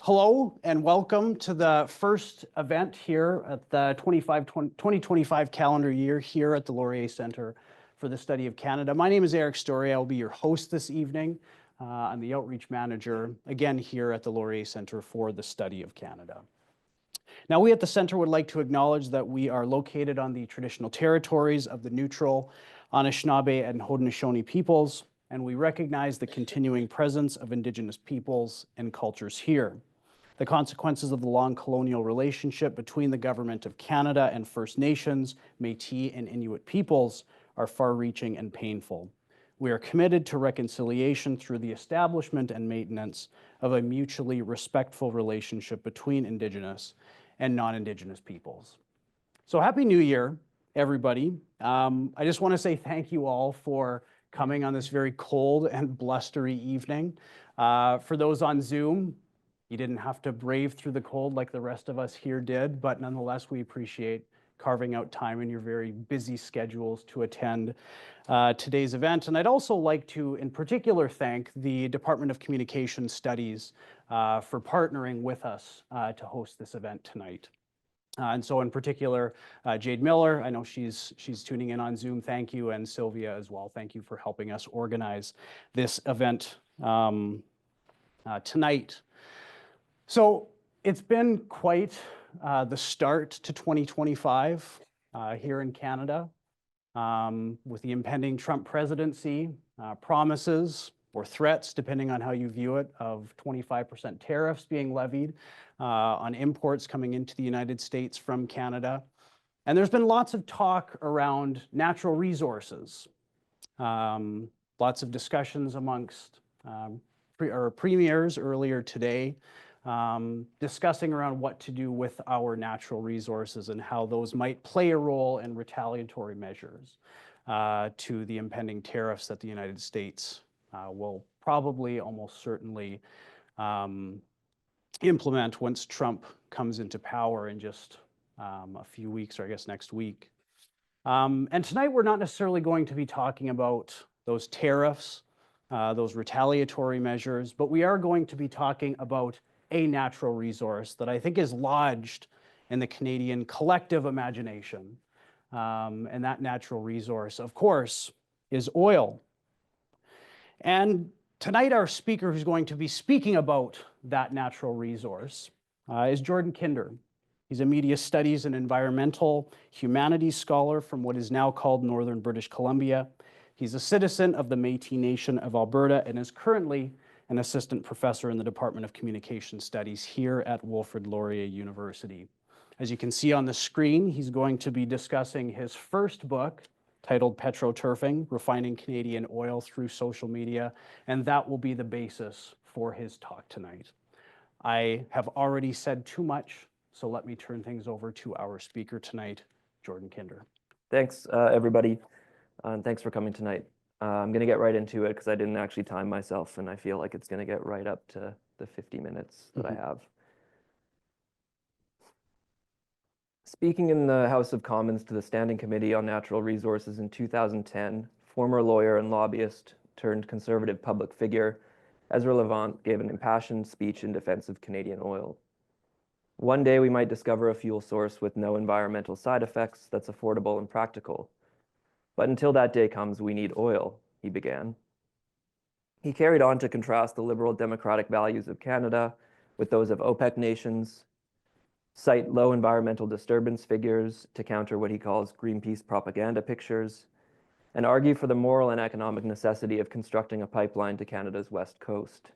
Hello and welcome to the first event here at the 2025 calendar year here at the Laurier Centre for the Study of Canada. My name is Eric Story. I will be your host this evening. I'm the Outreach Manager, again, here at the Laurier Centre for the Study of Canada. Now, we at the Centre would like to acknowledge that we are located on the traditional territories of the neutral Anishinaabe and Haudenosaunee peoples, and we recognize the continuing presence of Indigenous peoples and cultures here. The consequences of the long colonial relationship between the Government of Canada and First Nations, Métis, and Inuit peoples are far-reaching and painful. We are committed to reconciliation through the establishment and maintenance of a mutually respectful relationship between Indigenous and non-Indigenous peoples. So Happy New Year, everybody. I just want to say thank you all for coming on this very cold and blustery evening. For those on Zoom, you didn't have to brave through the cold like the rest of us here did, but nonetheless, we appreciate carving out time in your very busy schedules to attend today's event. And I'd also like to, in particular, thank the Department of Communication Studies for partnering with us to host this event tonight. And so in particular, Jade Miller, I know she's tuning in on Zoom, thank you, and Sylvia as well. Thank you for helping us organize this event tonight. So it's been quite the start to 2025 here in Canada with the impending Trump presidency, promises or threats, depending on how you view it, of 25% tariffs being levied on imports coming into the United States from Canada. And there's been lots of talk around natural resources, lots of discussions amongst premiers earlier today, discussing around what to do with our natural resources and how those might play a role in retaliatory measures to the impending tariffs that the United States will probably almost certainly implement once Trump comes into power in just a few weeks, or I guess next week. And tonight we're not necessarily going to be talking about those tariffs, those retaliatory measures, but we are going to be talking about a natural resource that I think is lodged in the Canadian collective imagination. And that natural resource, of course, is oil. And tonight our speaker who's going to be speaking about that natural resource is Jordan Kinder. He's a media studies and environmental humanities scholar from what is now called Northern British Columbia. He's a citizen of the Métis Nation of Alberta and is currently an assistant professor in the Department of Communication Studies here at Wilfrid Laurier University. As you can see on the screen, he's going to be discussing his first book titled Petroturfing, Refining Canadian Oil Through Social Media, and that will be the basis for his talk tonight. I have already said too much, so let me turn things over to our speaker tonight, Jordan Kinder. Thanks, everybody, and thanks for coming tonight. I'm going to get right into it because I didn't actually time myself, and I feel like it's going to get right up to the 50 minutes that I have. Speaking in the House of Commons to the Standing Committee on Natural Resources in 2010, former lawyer and lobbyist turned conservative public figure, Ezra Levant gave an impassioned speech in defense of Canadian oil. One day we might discover a fuel source with no environmental side effects that's affordable and practical. But until that day comes, we need oil, he began. He carried on to contrast the liberal democratic values of Canada with those of OPEC nations, cite low environmental disturbance figures to counter what he calls Greenpeace propaganda pictures, and argue for the moral and economic necessity of constructing a pipeline to Canada's west coast.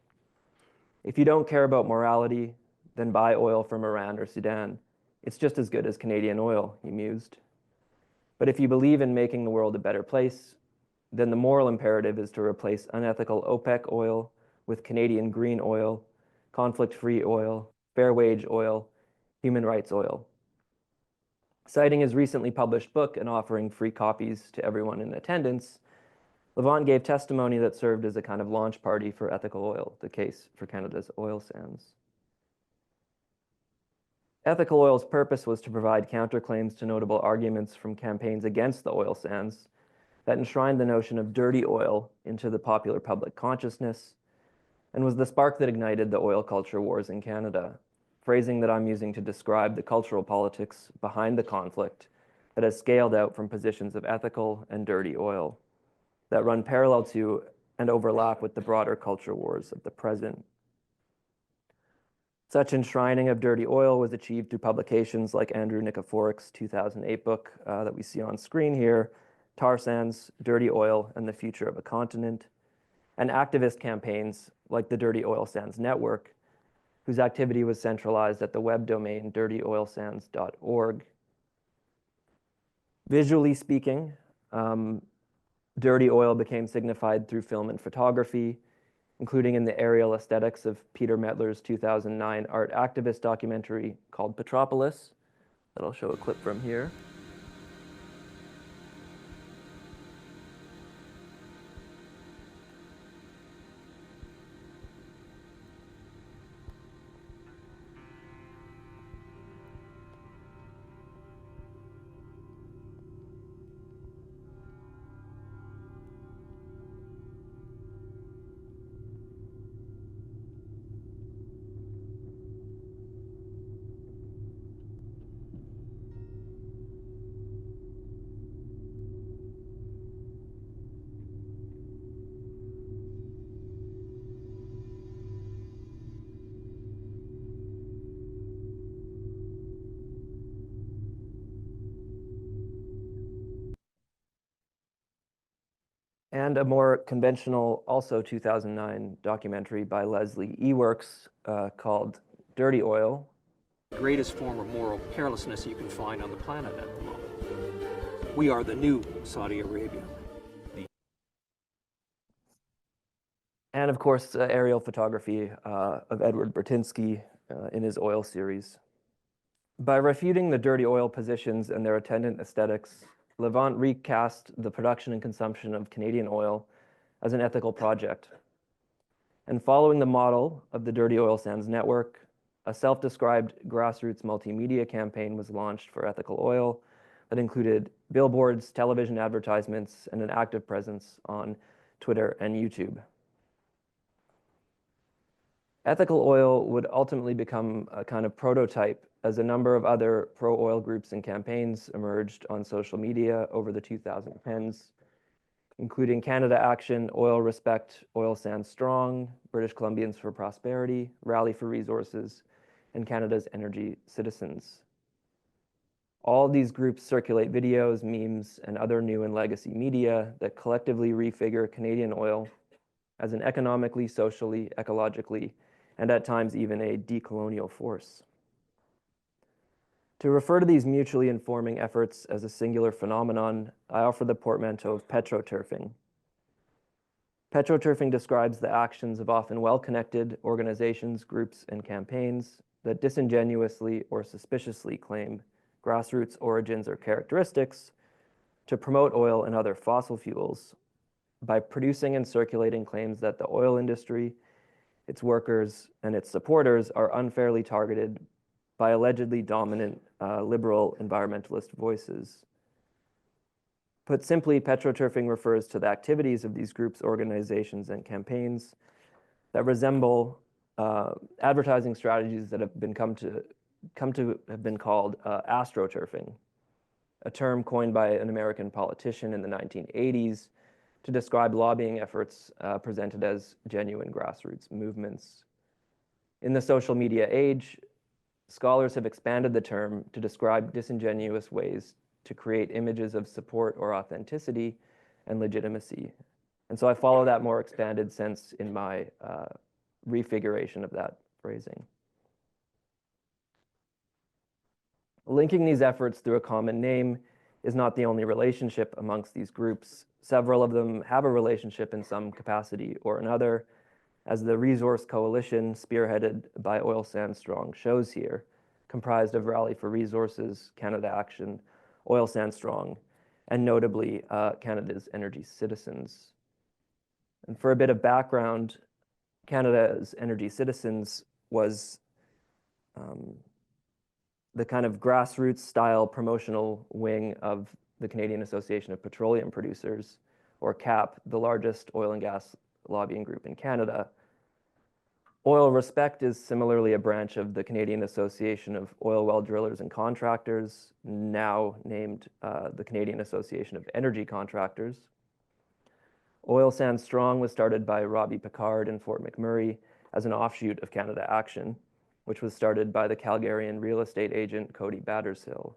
If you don't care about morality, then buy oil from Iran or Sudan. It's just as good as Canadian oil, he mused. But if you believe in making the world a better place, then the moral imperative is to replace unethical OPEC oil with Canadian green oil, conflict-free oil, fair wage oil, human rights oil. Citing his recently published book and offering free copies to everyone in attendance, Levant gave testimony that served as a kind of launch party for ethical oil, the case for Canada's oil sands. Ethical oil's purpose was to provide counterclaims to notable arguments from campaigns against the oil sands that enshrined the notion of dirty oil into the popular public consciousness, and was the spark that ignited the oil culture wars in Canada, phrasing that I'm using to describe the cultural politics behind the conflict that has scaled out from positions of ethical and dirty oil that run parallel to and overlap with the broader culture wars of the present. Such enshrining of dirty oil was achieved through publications like Andrew Nikiforuk's 2008 book that we see on screen here, Tar Sands, Dirty Oil, and the Future of a Continent, and activist campaigns like the Dirty Oil Sands Network, whose activity was centralized at the web domain dirtyoilsands.org. Visually speaking, dirty oil became signified through film and photography, including in the aerial aesthetics of Peter Metler's 2009 art activist documentary called Petropolis, that I'll show a clip from here. And a more conventional, also 2009 documentary by Leslie Eworks called Dirty Oil. The greatest form of moral carelessness you can find on the planet at the moment. We are the new Saudi Arabia. And of course, aerial photography of Edward Bertinsky in his oil series. By refuting the dirty oil positions and their attendant aesthetics, Levant recast the production and consumption of Canadian oil as an ethical project. And following the model of the Dirty Oil Sands Network, a self-described grassroots multimedia campaign was launched for ethical oil that included billboards, television advertisements, and an active presence on Twitter and YouTube. Ethical oil would ultimately become a kind of prototype as a number of other pro-oil groups and campaigns emerged on social media over the 2010s, including Canada Action, Oil Respect, Oil Sands Strong, British Columbians for Prosperity, Rally for Resources, and Canada's Energy Citizens. All of these groups circulate videos, memes, and other new and legacy media that collectively refigure Canadian oil as an economically, socially, ecologically, and at times even a decolonial force. To refer to these mutually informing efforts as a singular phenomenon, I offer the portmanteau of petroturfing. Petroturfing describes the actions of often well-connected organizations, groups, and campaigns that disingenuously or suspiciously claim grassroots origins or characteristics to promote oil and other fossil fuels by producing and circulating claims that the oil industry, its workers, and its supporters are unfairly targeted by allegedly dominant liberal environmentalist voices. Put simply, petroturfing refers to the activities of these groups, organizations, and campaigns that resemble advertising strategies that have come to have been called astroturfing, a term coined by an American politician in the 1980s to describe lobbying efforts presented as genuine grassroots movements. In the social media age, scholars have expanded the term to describe disingenuous ways to create images of support or authenticity and legitimacy. And so I follow that more expanded sense in my refiguration of that phrasing. Linking these efforts through a common name is not the only relationship amongst these groups. Several of them have a relationship in some capacity or another, as the resource coalition spearheaded by Oil Sands Strong shows here, comprised of Rally for Resources, Canada Action, Oil Sands Strong, and notably Canada's Energy Citizens. And for a bit of background, Canada's Energy Citizens was the kind of grassroots style promotional wing of the Canadian Association of Petroleum Producers, or CAP, the largest oil and gas lobbying group in Canada. Oil Respect is similarly a branch of the Canadian Association of Oil Well Drillers and Contractors, now named the Canadian Association of Energy Contractors. Oil Sands Strong was started by Robbie Picard in Fort McMurray as an offshoot of Canada Action, which was started by the Calgarian real estate agent Cody Battershill.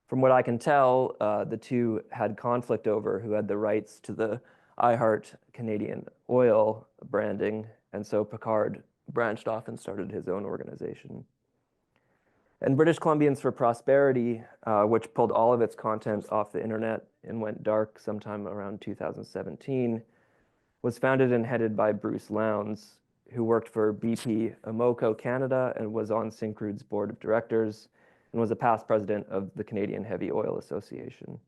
From what I can tell, the two had conflict over who had the rights to the I Heart Canadian Oil branding, and so Picard branched off and started his own organization. And British Columbians for Prosperity, which pulled all of its content off the internet and went dark sometime around 2017, was founded and headed by Bruce Lowndes, who worked for BP Amoco Canada and was on Syncrude's board of directors and was a past president of the Canadian Heavy Oil Association.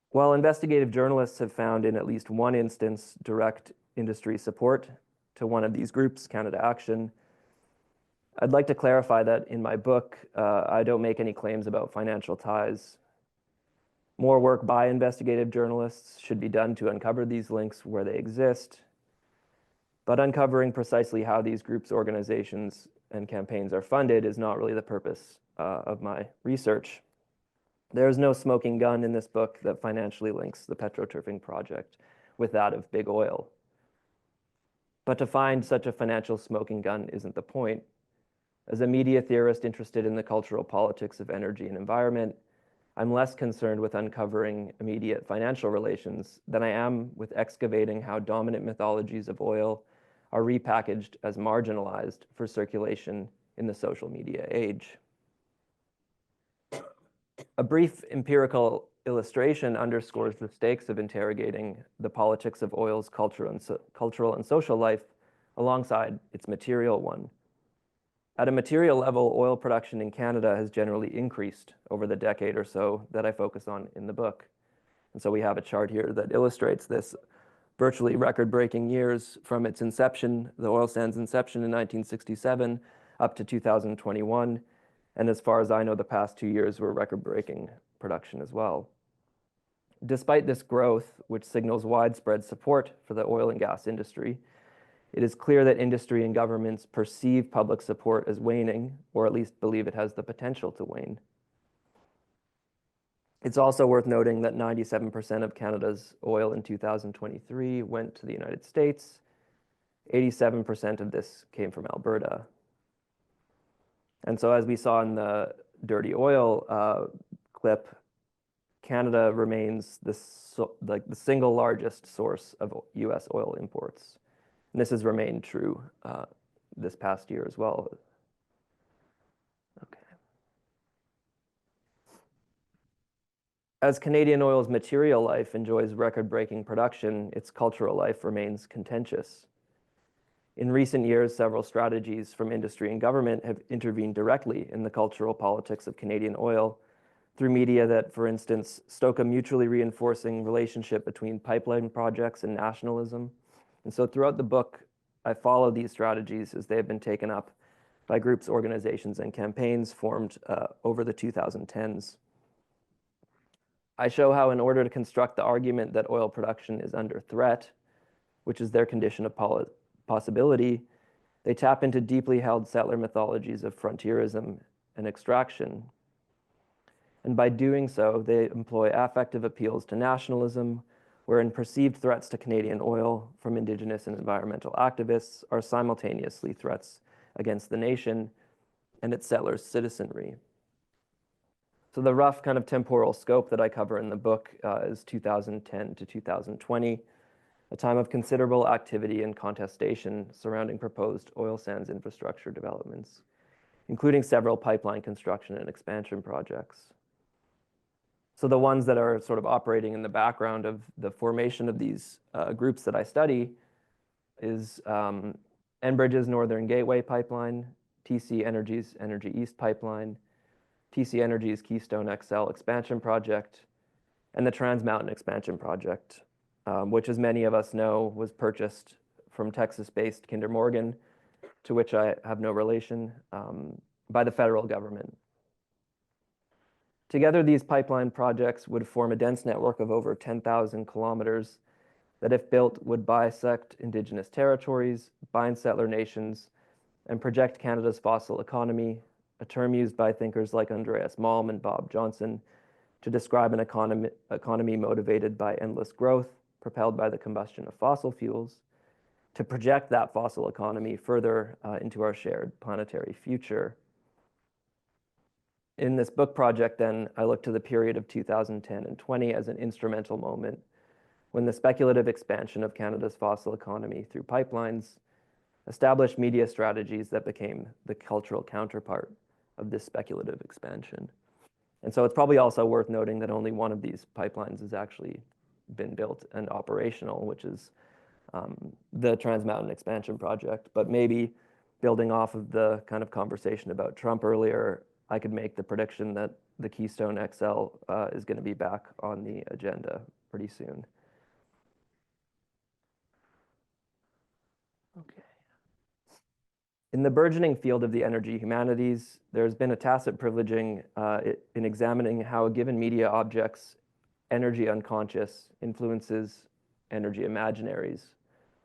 While investigative journalists have found in at least one instance direct industry support to one of these groups, Canada Action, I'd like to clarify that in my book, I don't make any claims about financial ties. More work by investigative journalists should be done to uncover these links where they exist, but uncovering precisely how these groups, organizations, and campaigns are funded is not really the purpose of my research. There is no smoking gun in this book that financially links the Petroturfing project with that of big oil. But to find such a financial smoking gun isn't the point. As a media theorist interested in the cultural politics of energy and environment, I'm less concerned with uncovering immediate financial relations than I am with excavating how dominant mythologies of oil are repackaged as marginalized for circulation in the social media age. A brief empirical illustration underscores the stakes of interrogating the politics of oil's cultural and social life alongside its material one. At a material level, oil production in Canada has generally increased over the decade or so that I focus on in the book. And so we have a chart here that illustrates this virtually record-breaking years from its inception, the oil sands inception in 1967, up to 2021. And as far as I know, the past 2 years were record-breaking production as well. Despite this growth, which signals widespread support for the oil and gas industry, it is clear that industry and governments perceive public support as waning, or at least believe it has the potential to wane. It's also worth noting that 97% of Canada's oil in 2023 went to the United States. 87% of this came from Alberta. And so as we saw in the dirty oil clip, Canada remains the single largest source of US oil imports. And this has remained true this past year as well. Okay. As Canadian oil's material life enjoys record-breaking production, its cultural life remains contentious. In recent years, several strategies from industry and government have intervened directly in the cultural politics of Canadian oil through media that, for instance, stoke a mutually reinforcing relationship between pipeline projects and nationalism. And so throughout the book, I follow these strategies as they have been taken up by groups, organizations, and campaigns formed over the 2010s. I show how in order to construct the argument that oil production is under threat, which is their condition of possibility, they tap into deeply held settler mythologies of frontierism and extraction. And by doing so, they employ affective appeals to nationalism, wherein perceived threats to Canadian oil from Indigenous and environmental activists are simultaneously threats against the nation and its settlers' citizenry. So the rough kind of temporal scope that I cover in the book is 2010 to 2020, a time of considerable activity and contestation surrounding proposed oil sands infrastructure developments, including several pipeline construction and expansion projects. So the ones that are sort of operating in the background of the formation of these groups that I study is Enbridge's Northern Gateway Pipeline, TC Energy's Energy East Pipeline, TC Energy's Keystone XL expansion project, and the Trans Mountain expansion project, which, as many of us know, was purchased from Texas-based Kinder Morgan, to which I have no relation, by the federal government. Together, these pipeline projects would form a dense network of over 10,000 kilometers that, if built, would bisect Indigenous territories, bind settler nations, and project Canada's fossil economy, a term used by thinkers like Andreas Malm and Bob Johnson to describe an economy motivated by endless growth, propelled by the combustion of fossil fuels, to project that fossil economy further into our shared planetary future. In this book project, then, I look to the period of 2010 and 20 as an instrumental moment when the speculative expansion of Canada's fossil economy through pipelines established media strategies that became the cultural counterpart of this speculative expansion. And so it's probably also worth noting that only one of these pipelines has actually been built and operational, which is the Trans Mountain Expansion Project. But maybe building off of the kind of conversation about Trump earlier, I could make the prediction that the Keystone XL is going to be back on the agenda pretty soon. Okay. In the burgeoning field of the energy humanities, there's been a tacit privileging in examining how a given media object's energy unconscious influences energy imaginaries,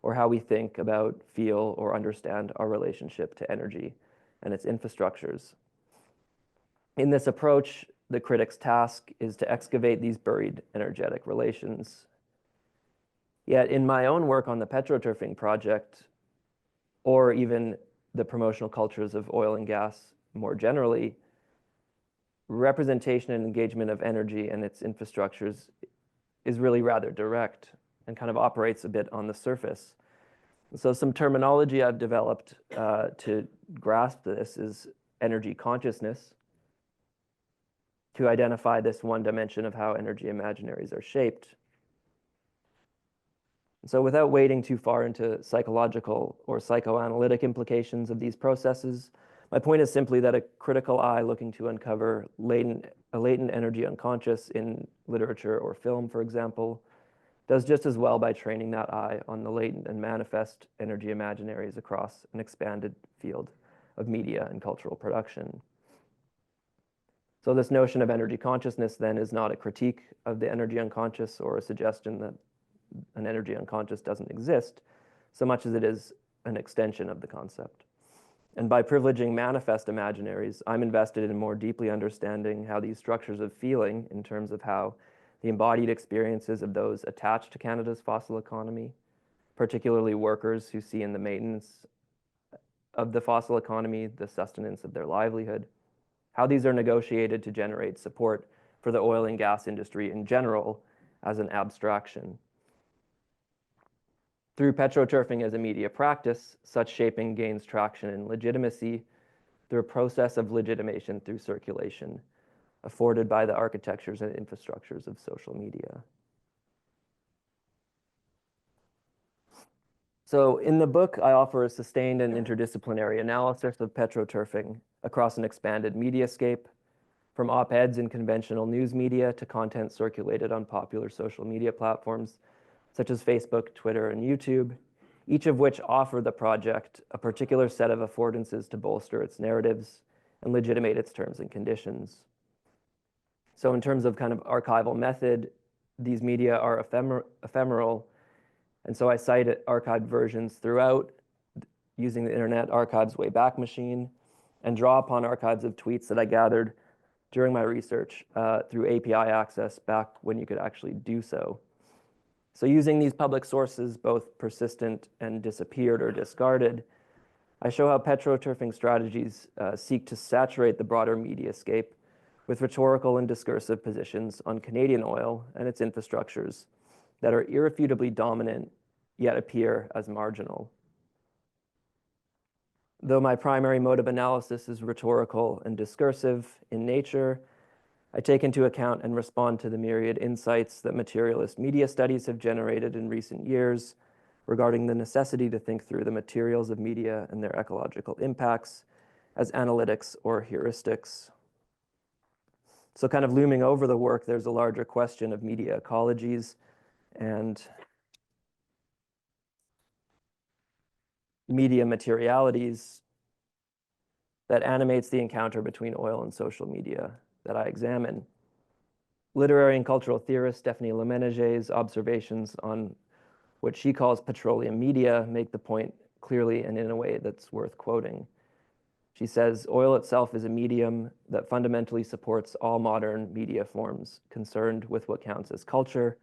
or how we think about, feel, or understand our relationship to energy and its infrastructures. In this approach, the critic's task is to excavate these buried energetic relations. Yet in my own work on the Petroturfing project, or even the promotional cultures of oil and gas more generally, representation and engagement of energy and its infrastructures is really rather direct and kind of operates a bit on the surface. So some terminology I've developed to grasp this is energy consciousness, to identify this one dimension of how energy imaginaries are shaped. So without wading too far into psychological or psychoanalytic implications of these processes, my point is simply that a critical eye looking to uncover a latent energy unconscious in literature or film, for example, does just as well by training that eye on the latent and manifest energy imaginaries across an expanded field of media and cultural production. So this notion of energy consciousness then is not a critique of the energy unconscious or a suggestion that an energy unconscious doesn't exist, so much as it is an extension of the concept. And by privileging manifest imaginaries, I'm invested in more deeply understanding how these structures of feeling, in terms of how the embodied experiences of those attached to Canada's fossil economy, particularly workers who see in the maintenance of the fossil economy the sustenance of their livelihood, how these are negotiated to generate support for the oil and gas industry in general as an abstraction. Through petroturfing as a media practice, such shaping gains traction and legitimacy through a process of legitimation through circulation, afforded by the architectures and infrastructures of social media. So in the book, I offer a sustained and interdisciplinary analysis of petroturfing across an expanded mediascape, from op-eds in conventional news media to content circulated on popular social media platforms, such as Facebook, Twitter, and YouTube, each of which offer the project a particular set of affordances to bolster its narratives and legitimate its terms and conditions. So in terms of kind of archival method, these media are ephemeral, and so I cite archived versions throughout using the Internet Archive's Wayback Machine and draw upon archives of tweets that I gathered during my research through API access back when you could actually do so. So using these public sources, both persistent and disappeared or discarded, I show how petroturfing strategies seek to saturate the broader mediascape with rhetorical and discursive positions on Canadian oil and its infrastructures that are irrefutably dominant, yet appear as marginal. Though my primary mode of analysis is rhetorical and discursive in nature, I take into account and respond to the myriad insights that materialist media studies have generated in recent years regarding the necessity to think through the materials of media and their ecological impacts as analytics or heuristics. So kind of looming over the work, there's a larger question of media ecologies and media materialities that animates the encounter between oil and social media that I examine. Literary and cultural theorist Stephanie Le Ménager's observations on what she calls petroleum media make the point clearly and in a way that's worth quoting. She says, oil itself is a medium that fundamentally supports all modern media forms concerned with what counts as culture,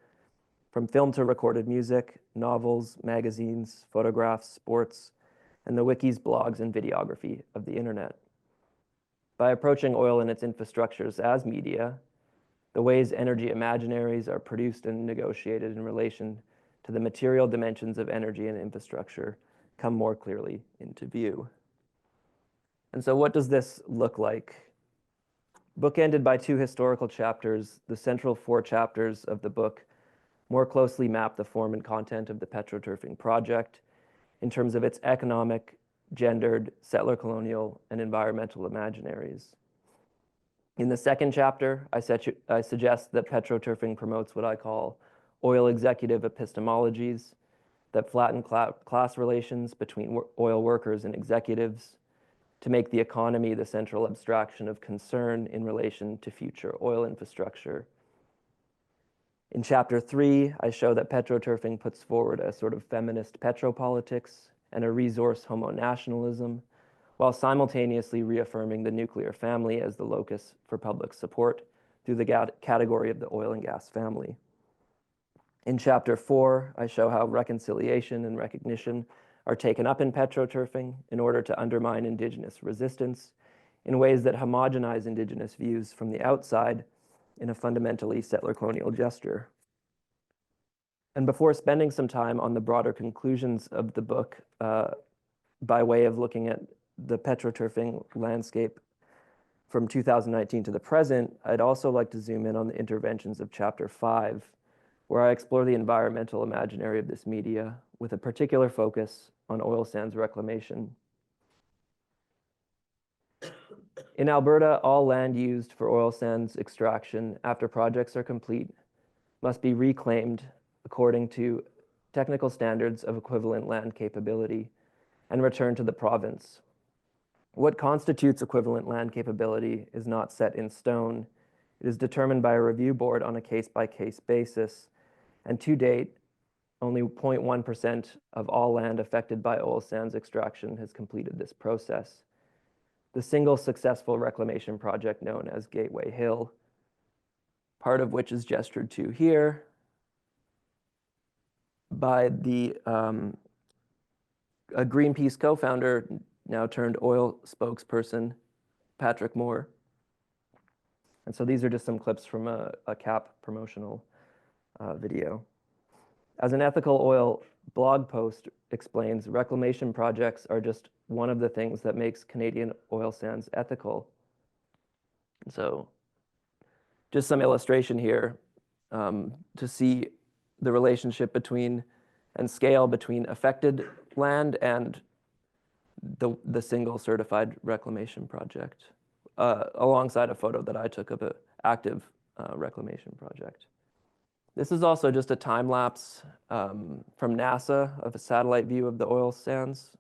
from film to recorded music, novels, magazines, photographs, sports, and the wikis, blogs, and videography of the internet. By approaching oil and its infrastructures as media, the ways energy imaginaries are produced and negotiated in relation to the material dimensions of energy and infrastructure come more clearly into view. And so what does this look like? Bookended by 2 historical chapters, the central 4 chapters of the book more closely map the form and content of the Petroturfing project in terms of its economic, gendered, settler colonial, and environmental imaginaries. In the 2nd chapter, I suggest that Petroturfing promotes what I call oil executive epistemologies that flatten class relations between oil workers and executives to make the economy the central abstraction of concern in relation to future oil infrastructure. In chapter 3, I show that Petroturfing puts forward a sort of feminist petropolitics and a resource homo-nationalism, while simultaneously reaffirming the nuclear family as the locus for public support through the category of the oil and gas family. In chapter 4, I show how reconciliation and recognition are taken up in Petroturfing in order to undermine Indigenous resistance in ways that homogenize Indigenous views from the outside in a fundamentally settler colonial gesture. And before spending some time on the broader conclusions of the book, by way of looking at the Petroturfing landscape from 2019 to the present, I'd also like to zoom in on the interventions of chapter 5, where I explore the environmental imaginary of this media with a particular focus on oil sands reclamation. In Alberta, all land used for oil sands extraction after projects are complete must be reclaimed according to technical standards of equivalent land capability and returned to the province. What constitutes equivalent land capability is not set in stone. It is determined by a review board on a case-by-case basis, and to date, only 0.1% of all land affected by oil sands extraction has completed this process. The single successful reclamation project known as Gateway Hill, part of which is gestured to here by the a Greenpeace co-founder, now turned oil spokesperson, Patrick Moore. And so these are just some clips from a CAP promotional video. As an ethical oil blog post explains, reclamation projects are just one of the things that makes Canadian oil sands ethical. So just some illustration here to see the relationship between and scale between affected land and the single certified reclamation project, alongside a photo that I took of an active reclamation project. This is also just a time lapse from NASA of a satellite view of the oil sands.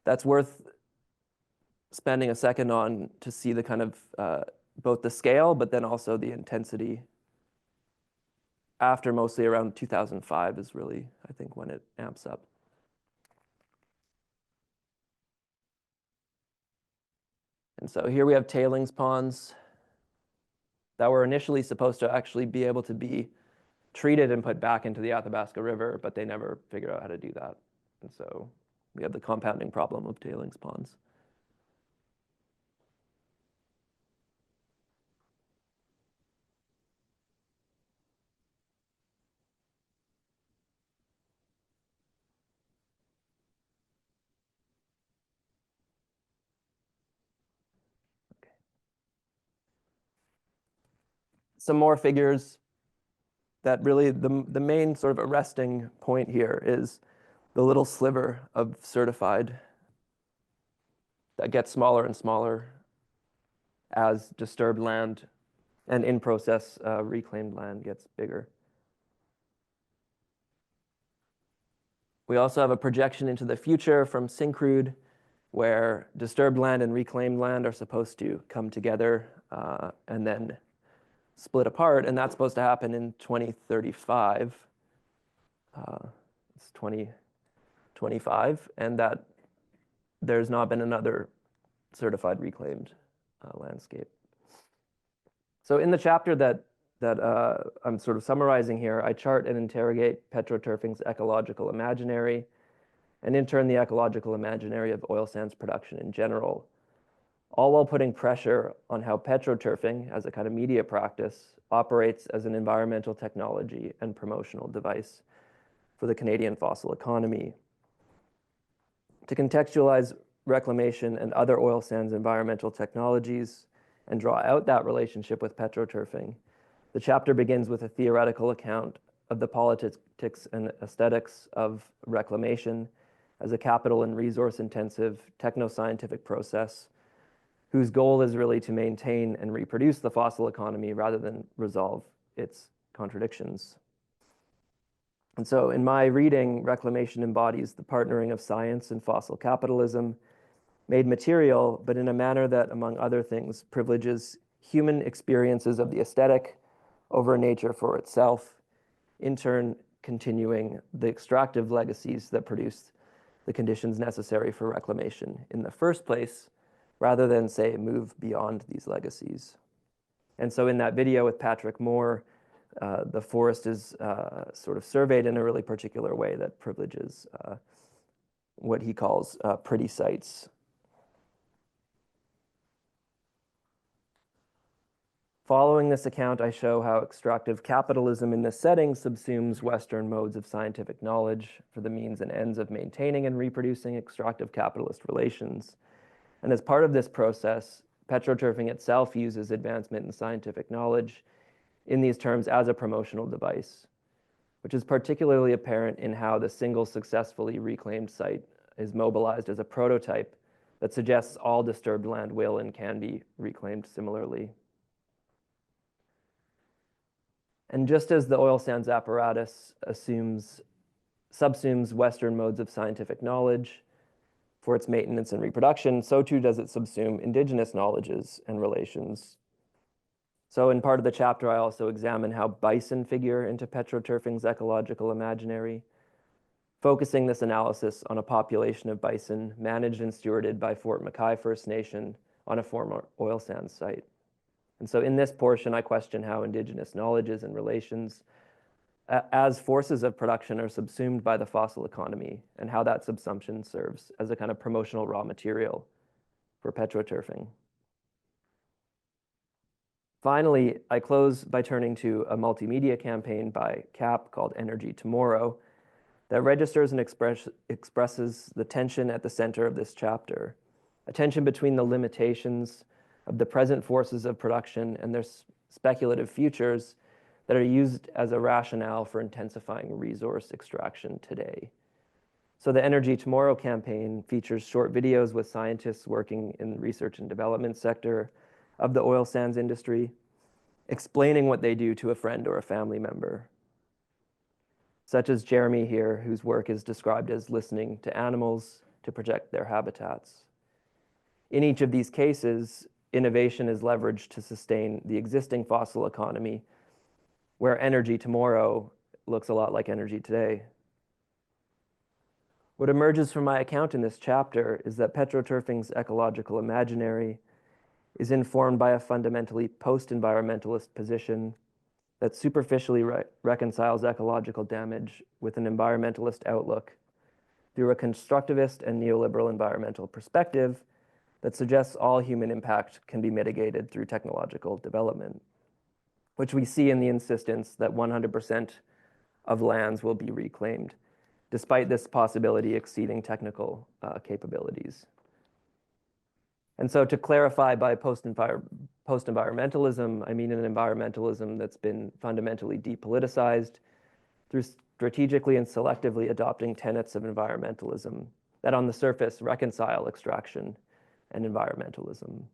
That's worth spending a second on to see the kind of both the scale, but then also the intensity after mostly around 2005 is really, I think, when it amps up. And so here we have tailings ponds that were initially supposed to actually be able to be treated and put back into the Athabasca River, but they never figured out how to do that. And so we have the compounding problem of tailings ponds. Some more figures that really the main sort of arresting point here is the little sliver of certified that gets smaller and smaller as disturbed land and in-process reclaimed land gets bigger. We also have a projection into the future from Syncrude, where disturbed land and reclaimed land are supposed to come together and then split apart, and that's supposed to happen in 2035. it's 2025, and that there's not been another certified reclaimed landscape. So in the chapter that I'm sort of summarizing here, I chart and interrogate Petroturfing's ecological imaginary, and in turn the ecological imaginary of oil sands production in general, all while putting pressure on how petroturfing, as a kind of media practice, operates as an environmental technology and promotional device for the Canadian fossil economy. To contextualize reclamation and other oil sands environmental technologies and draw out that relationship with petroturfing, the chapter begins with a theoretical account of the politics and aesthetics of reclamation as a capital and resource-intensive techno-scientific process whose goal is really to maintain and reproduce the fossil economy rather than resolve its contradictions. And so in my reading, reclamation embodies the partnering of science and fossil capitalism made material, but in a manner that, among other things, privileges human experiences of the aesthetic over nature for itself, in turn continuing the extractive legacies that produce the conditions necessary for reclamation in the first place, rather than, say, move beyond these legacies. And so in that video with Patrick Moore, the forest is sort of surveyed in a really particular way that privileges what he calls pretty sites. Following this account, I show how extractive capitalism in this setting subsumes Western modes of scientific knowledge for the means and ends of maintaining and reproducing extractive capitalist relations. And as part of this process, petroturfing itself uses advancement in scientific knowledge in these terms as a promotional device, which is particularly apparent in how the single successfully reclaimed site is mobilized as a prototype that suggests all disturbed land will and can be reclaimed similarly. And just as the oil sands apparatus subsumes Western modes of scientific knowledge for its maintenance and reproduction, so too does it subsume indigenous knowledges and relations. So in part of the chapter, I also examine how bison figure into petroturfing's ecological imaginary, focusing this analysis on a population of bison managed and stewarded by Fort McKay First Nation on a former oil sands site. And so in this portion, I question how indigenous knowledges and relations as forces of production are subsumed by the fossil economy and how that subsumption serves as a kind of promotional raw material for petroturfing. Finally, I close by turning to a multimedia campaign by CAP called Energy Tomorrow that registers and expresses the tension at the center of this chapter, a tension between the limitations of the present forces of production and their speculative futures that are used as a rationale for intensifying resource extraction today. So the Energy Tomorrow campaign features short videos with scientists working in the research and development sector of the oil sands industry, explaining what they do to a friend or a family member, such as Jeremy here, whose work is described as listening to animals to protect their habitats. In each of these cases, innovation is leveraged to sustain the existing fossil economy, where energy tomorrow looks a lot like energy today. What emerges from my account in this chapter is that petroturfing's ecological imaginary is informed by a fundamentally post-environmentalist position that superficially reconciles ecological damage with an environmentalist outlook through a constructivist and neoliberal environmental perspective that suggests all human impact can be mitigated through technological development, which we see in the insistence that 100% of lands will be reclaimed, despite this possibility exceeding technical capabilities. And so to clarify by post-environmentalism, I mean an environmentalism that's been fundamentally depoliticized through strategically and selectively adopting tenets of environmentalism that on the surface reconcile extraction and environmentalism.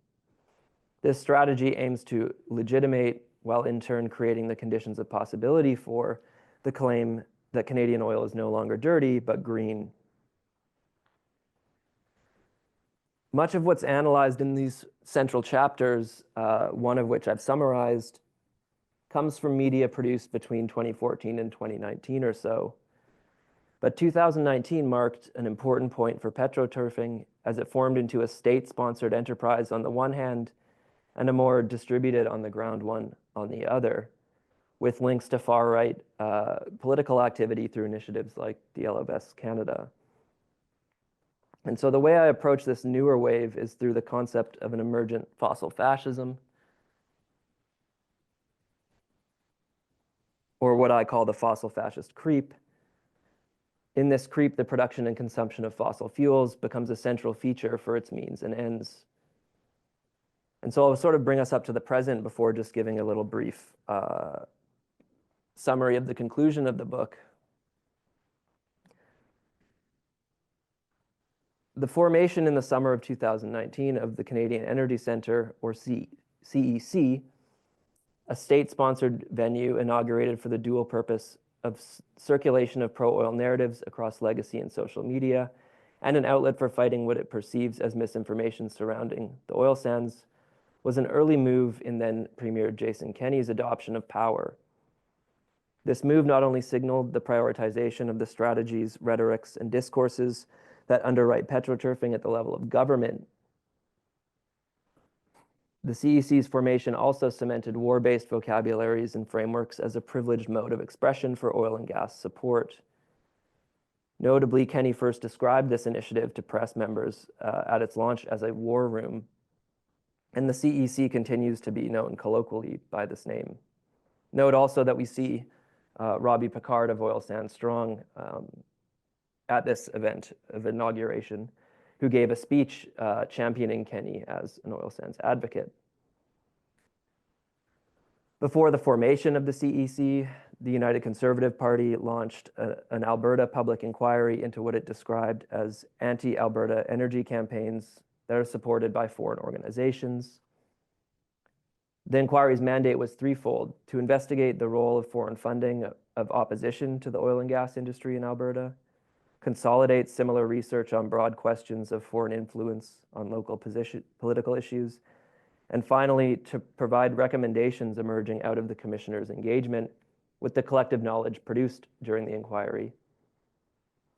This strategy aims to legitimate, while in turn creating the conditions of possibility for, the claim that Canadian oil is no longer dirty, but green. Much of what's analyzed in these central chapters, one of which I've summarized, comes from media produced between 2014 and 2019 or so, But 2019 marked an important point for Petroturfing as it formed into a state-sponsored enterprise on the one hand and a more distributed on the ground one on the other, with links to far-right political activity through initiatives like the LFS Canada. And so the way I approach this newer wave is through the concept of an emergent fossil fascism, or what I call the fossil fascist creep. In this creep, the production and consumption of fossil fuels becomes a central feature for its means and ends. And so I'll sort of bring us up to the present before just giving a little brief summary of the conclusion of the book. The formation in the summer of 2019 of the Canadian Energy Centre, or CEC, a state-sponsored venue inaugurated for the dual purpose of circulation of pro-oil narratives across legacy and social media, and an outlet for fighting what it perceives as misinformation surrounding the oil sands, was an early move in then Premier Jason Kenney's adoption of power. This move not only signaled the prioritization of the strategies, rhetorics, and discourses that underwrite petroturfing at the level of government. The CEC's formation also cemented war-based vocabularies and frameworks as a privileged mode of expression for oil and gas support. Notably, Kenney first described this initiative to press members at its launch as a war room, and the CEC continues to be known colloquially by this name. Note also that we see Robbie Picard of Oil Sands Strong at this event of inauguration, who gave a speech championing Kenney as an oil sands advocate. Before the formation of the CEC, the United Conservative Party launched an Alberta public inquiry into what it described as anti-Alberta energy campaigns that are supported by foreign organizations. The inquiry's mandate was threefold: to investigate the role of foreign funding of opposition to the oil and gas industry in Alberta, consolidate similar research on broad questions of foreign influence on local political issues, and finally, to provide recommendations emerging out of the commissioner's engagement with the collective knowledge produced during the inquiry.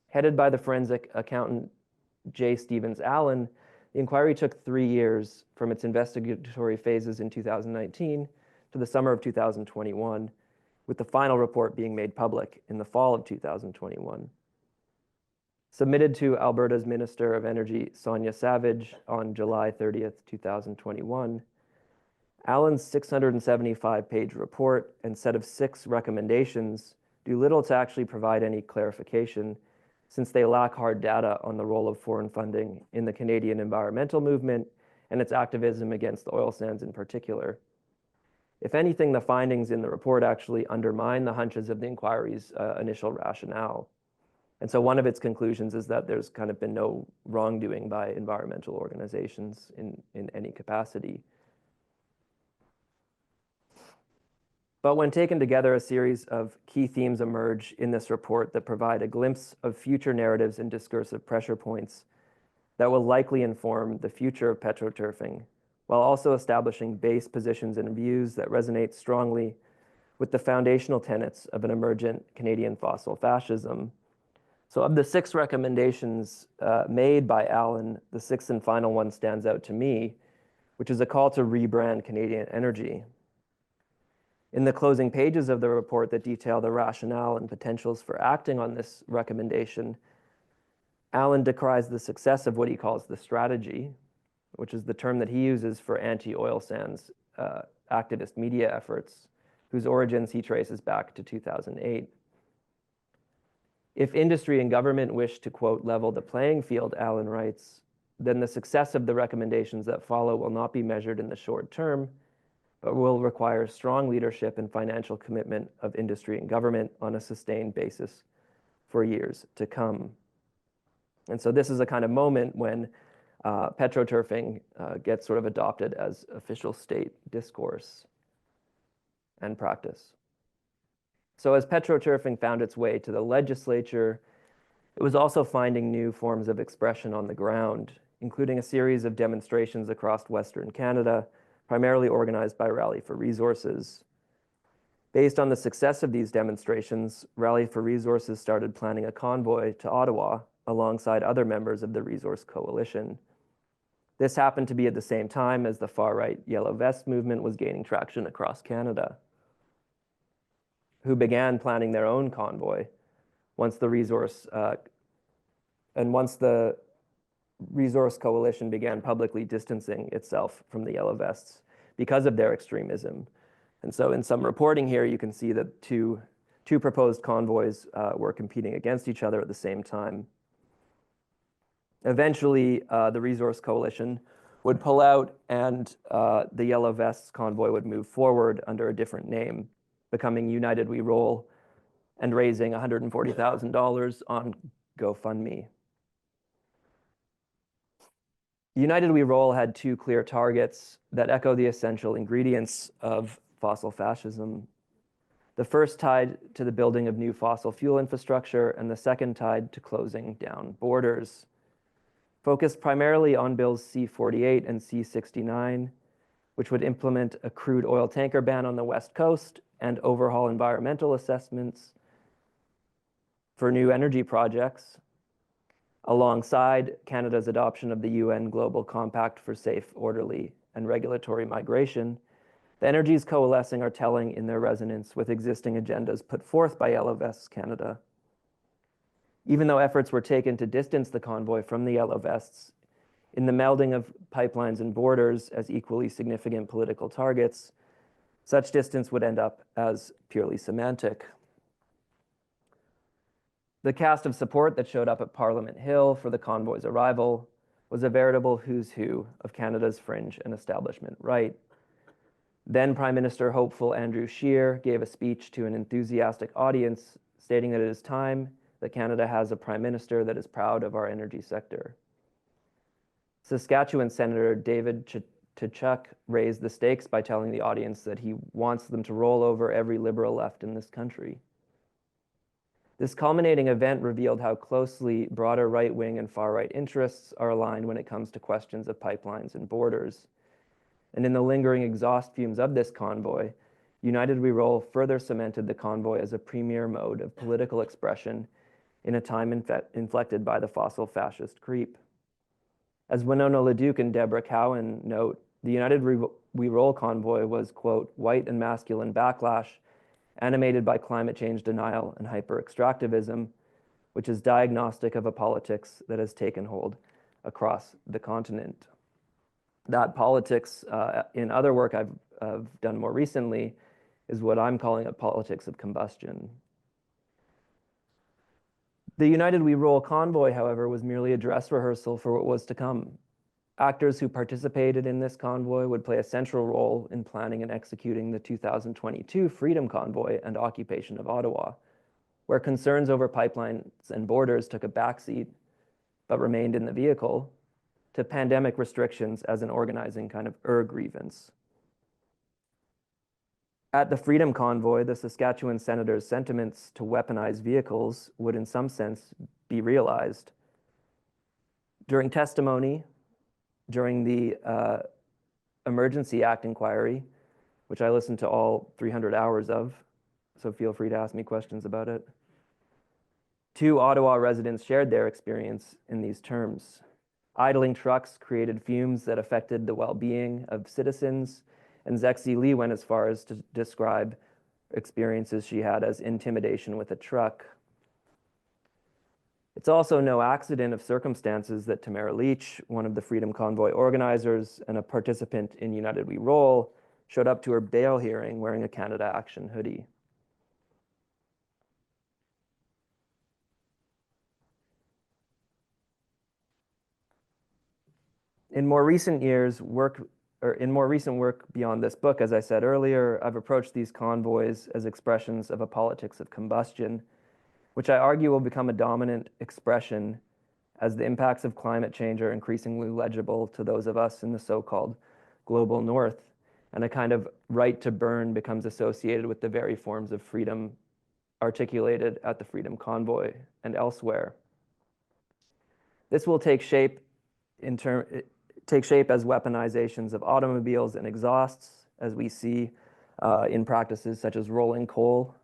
Headed by the forensic accountant J. Stevens Allen, the inquiry took 3 years from its investigatory phases in 2019 to the summer of 2021, with the final report being made public in the fall of 2021. Submitted to Alberta's Minister of Energy, Sonia Savage, on July 30th, 2021, Allen's 675-page report and set of 6 recommendations do little to actually provide any clarification, since they lack hard data on the role of foreign funding in the Canadian environmental movement and its activism against the oil sands in particular. If anything, the findings in the report actually undermine the hunches of the inquiry's initial rationale. And so one of its conclusions is that there's kind of been no wrongdoing by environmental organizations in any capacity. But when taken together, a series of key themes emerge in this report that provide a glimpse of future narratives and discursive pressure points that will likely inform the future of petroturfing, while also establishing base positions and views that resonate strongly with the foundational tenets of an emergent Canadian fossil fascism. So of the 6 recommendations made by Allen, the 6th and final one stands out to me, which is a call to rebrand Canadian energy. In the closing pages of the report that detail the rationale and potentials for acting on this recommendation, Allen decries the success of what he calls the strategy, which is the term that he uses for anti-oil sands activist media efforts, whose origins he traces back to 2008. If industry and government wish to, quote, level the playing field, Allen writes, then the success of the recommendations that follow will not be measured in the short term, but will require strong leadership and financial commitment of industry and government on a sustained basis for years to come. And so this is a kind of moment when petroturfing gets sort of adopted as official state discourse and practice. So as petroturfing found its way to the legislature, it was also finding new forms of expression on the ground, including a series of demonstrations across Western Canada, primarily organized by Rally for Resources. Based on the success of these demonstrations, Rally for Resources started planning a convoy to Ottawa alongside other members of the Resource Coalition. This happened to be at the same time as the far-right Yellow Vest movement was gaining traction across Canada, who began planning their own convoy once the Resource Coalition began publicly distancing itself from the Yellow Vests because of their extremism. And so in some reporting here, you can see that two proposed convoys were competing against each other at the same time. Eventually, the Resource Coalition would pull out and the Yellow Vests convoy would move forward under a different name, becoming United We Roll and raising $140,000 on GoFundMe. United We Roll had two clear targets that echo the essential ingredients of fossil fascism. The first tied to the building of new fossil fuel infrastructure, and the second tied to closing down borders. Focused primarily on Bills C-48 and C-69, which would implement a crude oil tanker ban on the West Coast and overhaul environmental assessments for new energy projects, alongside Canada's adoption of the UN Global Compact for Safe, Orderly, and Regulatory Migration. The energies coalescing are telling in their resonance with existing agendas put forth by Yellow Vests Canada. Even though efforts were taken to distance the convoy from the Yellow Vests, in the melding of pipelines and borders as equally significant political targets, such distance would end up as purely semantic. The cast of support that showed up at Parliament Hill for the convoy's arrival was a veritable who's who of Canada's fringe and establishment right. Then Prime Minister hopeful Andrew Scheer gave a speech to an enthusiastic audience stating that it is time that Canada has a Prime Minister that is proud of our energy sector. Saskatchewan Senator David Tkachuk raised the stakes by telling the audience that he wants them to roll over every Liberal left in this country. This culminating event revealed how closely broader right-wing and far-right interests are aligned when it comes to questions of pipelines and borders. And in the lingering exhaust fumes of this convoy, United We Roll further cemented the convoy as a premier mode of political expression in a time inflected by the fossil fascist creep. As Winona LaDuke and Deborah Cowan note, the United We Roll convoy was, quote, white and masculine backlash, animated by climate change denial and hyper-extractivism, which is diagnostic of a politics that has taken hold across the continent. That politics, in other work I've done more recently, is what I'm calling a politics of combustion. The United We Roll convoy, however, was merely a dress rehearsal for what was to come. Actors who participated in this convoy would play a central role in planning and executing the 2022 Freedom Convoy and occupation of Ottawa, where concerns over pipelines and borders took a backseat, but remained in the vehicle, to pandemic restrictions as an organizing kind of grievance. At the Freedom Convoy, the Saskatchewan Senator's sentiments to weaponize vehicles would in some sense be realized. During testimony, during the Emergency Act inquiry, which I listened to all 300 hours of, so feel free to ask me questions about it, 2 Ottawa residents shared their experience in these terms. Idling trucks created fumes that affected the well-being of citizens, and Zexi Lee went as far as to describe experiences she had as intimidation with a truck. It's also no accident of circumstances that Tamara Leach, one of the Freedom Convoy organizers and a participant in United We Roll, showed up to her bail hearing wearing a Canada Action hoodie. In more recent work beyond this book, as I said earlier, I've approached these convoys as expressions of a politics of combustion, which I argue will become a dominant expression as the impacts of climate change are increasingly legible to those of us in the so-called global north, and a kind of right to burn becomes associated with the very forms of freedom articulated at the Freedom Convoy and elsewhere. This will take shape as weaponizations of automobiles and exhausts, as we see in practices such as rolling coal,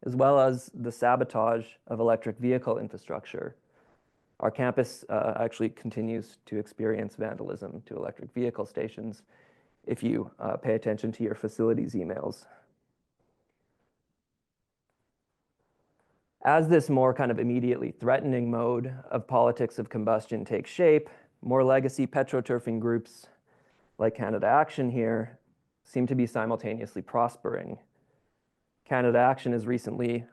as well as the sabotage of electric vehicle infrastructure. Our campus actually continues to experience vandalism to electric vehicle stations if you pay attention to your facilities emails. As this more kind of immediately threatening mode of politics of combustion takes shape, more legacy petroturfing groups like Canada Action here seem to be simultaneously prospering. Canada Action has recently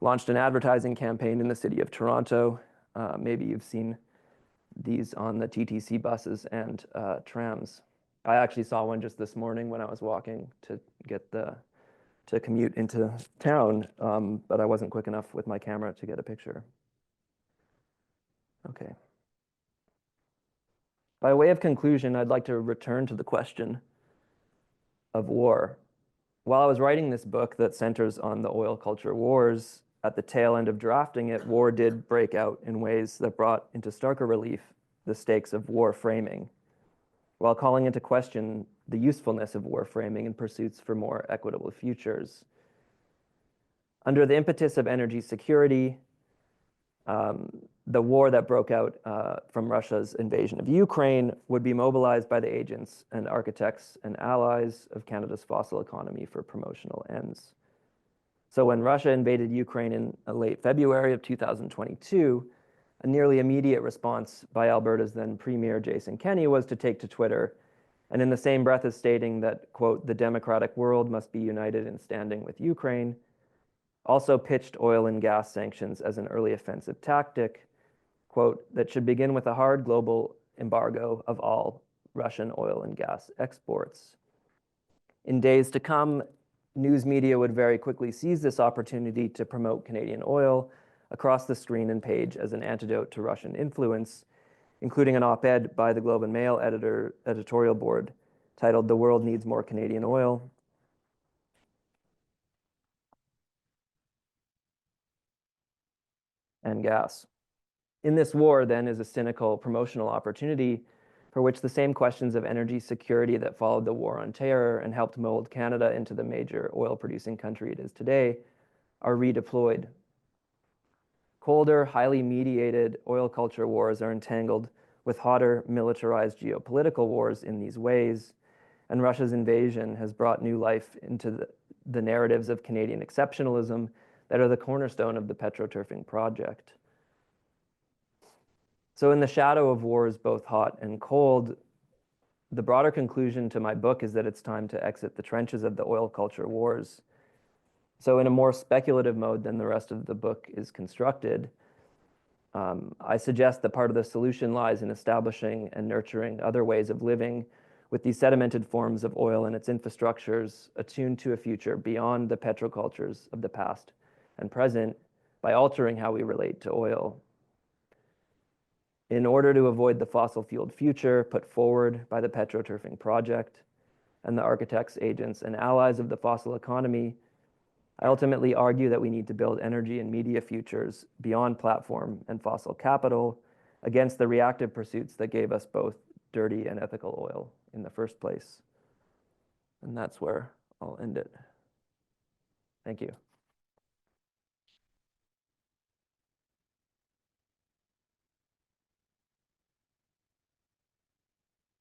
launched an advertising campaign in the city of Toronto. Maybe you've seen these on the TTC buses and trams. I actually saw one just this morning when I was walking to commute into town, but I wasn't quick enough with my camera to get a picture. Okay. By way of conclusion, I'd like to return to the question of war. While I was writing this book that centers on the oil culture wars, at the tail end of drafting it, war did break out in ways that brought into starker relief the stakes of war framing, while calling into question the usefulness of war framing in pursuits for more equitable futures. Under the impetus of energy security, the war that broke out from Russia's invasion of Ukraine would be mobilized by the agents and architects and allies of Canada's fossil economy for promotional ends. So when Russia invaded Ukraine in late February of 2022, a nearly immediate response by Alberta's then Premier Jason Kenney was to take to Twitter, and in the same breath as stating that, quote, the democratic world must be united in standing with Ukraine, also pitched oil and gas sanctions as an early offensive tactic, quote, that should begin with a hard global embargo of all Russian oil and gas exports. In days to come, news media would very quickly seize this opportunity to promote Canadian oil across the screen and page as an antidote to Russian influence, including an op-ed by the Globe and Mail editorial board titled "The World Needs More Canadian Oil." And gas. In this war, then, is a cynical promotional opportunity for which the same questions of energy security that followed the war on terror and helped mold Canada into the major oil-producing country it is today are redeployed. Colder, highly mediated oil culture wars are entangled with hotter, militarized geopolitical wars in these ways, and Russia's invasion has brought new life into the narratives of Canadian exceptionalism that are the cornerstone of the Petroturfing project. So in the shadow of wars both hot and cold, the broader conclusion to my book is that it's time to exit the trenches of the oil culture wars. So in a more speculative mode than the rest of the book is constructed, I suggest that part of the solution lies in establishing and nurturing other ways of living with these sedimented forms of oil and its infrastructures attuned to a future beyond the petrocultures of the past and present by altering how we relate to oil. In order to avoid the fossil-fueled future put forward by the Petroturfing project and the architects, agents, and allies of the fossil economy, I ultimately argue that we need to build energy and media futures beyond platform and fossil capital against the reactive pursuits that gave us both dirty and ethical oil in the first place. And that's where I'll end it. Thank you.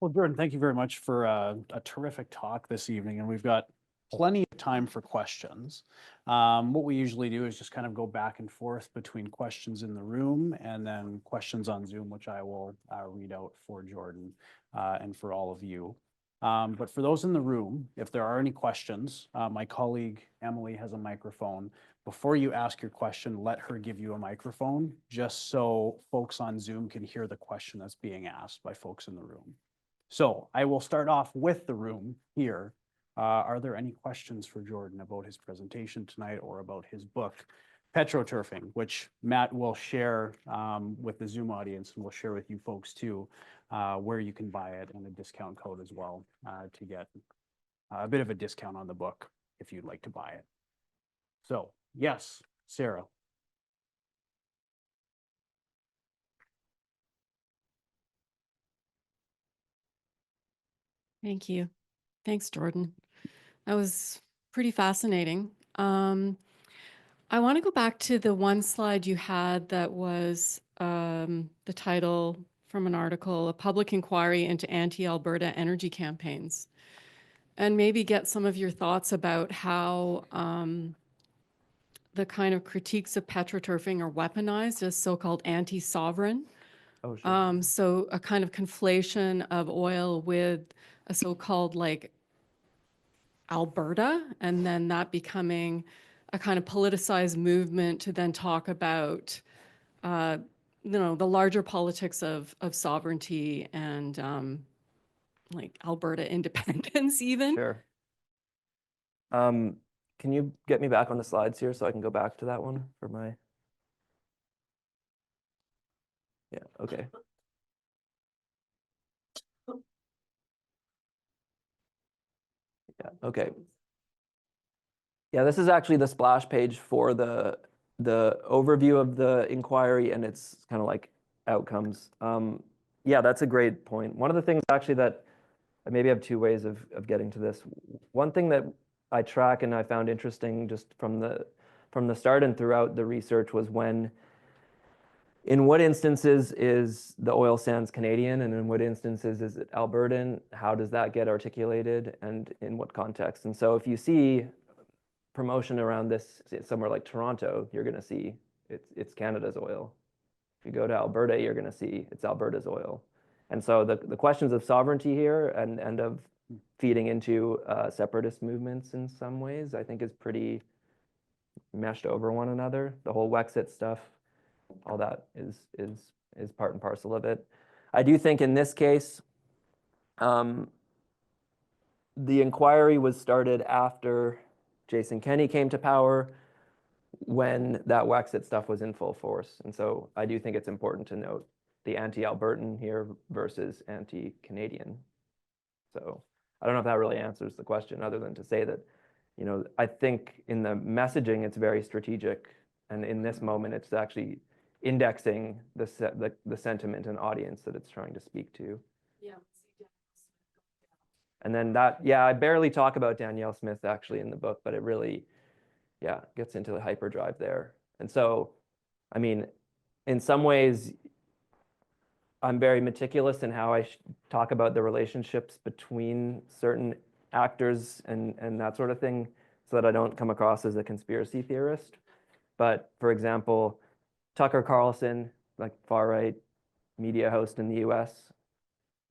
Well, Jordan, thank you very much for a terrific talk this evening, and we've got plenty of time for questions. What we usually do is just kind of go back and forth between questions in the room and then questions on Zoom, which I will read out for Jordan and for all of you. But for those in the room, if there are any questions, my colleague Emily has a microphone. Before you ask your question, let her give you a microphone, just so folks on Zoom can hear the question that's being asked by folks in the room. So I will start off with the room here. Are there any questions for Jordan about his presentation tonight or about his book, Petroturfing, which Matt will share with the Zoom audience, and we'll share with you folks too, where you can buy it and a discount code as well to get a bit of a discount on the book if you'd like to buy it. So yes, Sarah. Thank you. Thanks, Jordan. That was pretty fascinating. I want to go back to the one slide you had that was the title from an article, A Public Inquiry into Anti-Alberta Energy Campaigns, and maybe get some of your thoughts about how the kind of critiques of petroturfing are weaponized as so-called anti-sovereign. Oh, sure. So a kind of conflation of oil with a so-called like Alberta, and then that becoming a kind of politicized movement to then talk about, the larger politics of sovereignty and like Alberta independence even. Sure. Can you get me back on the slides here so I can go back to that one for my... Yeah, okay. Yeah, okay. Yeah, this is actually the splash page for the overview of the inquiry, and it's kind of like outcomes. Yeah, that's a great point. One of the things actually that I maybe have two ways of getting to this. One thing that I track and I found interesting just from the start and throughout the research was in what instances is the oil sands Canadian and in what instances is it Albertan? How does that get articulated and in what context? And so if you see promotion around this somewhere like Toronto, you're going to see it's Canada's oil. If you go to Alberta, you're going to see it's Alberta's oil. And so the questions of sovereignty here and of feeding into separatist movements in some ways, I think is pretty meshed over one another. The whole Wexit stuff, all that is part and parcel of it. I do think in this case, the inquiry was started after Jason Kenney came to power, when that Wexit stuff was in full force. And so I do think it's important to note the anti-Albertan here versus anti-Canadian. So I don't know if that really answers the question other than to say that, I think in the messaging, it's very strategic. And in this moment, it's actually indexing the sentiment and audience that it's trying to speak to. Yeah. And then I barely talk about Danielle Smith actually in the book, but it really, gets into the hyperdrive there. And so, I mean, in some ways, I'm very meticulous in how I talk about the relationships between certain actors and that sort of thing, so that I don't come across as a conspiracy theorist. But for example, Tucker Carlson, like far-right media host in the US,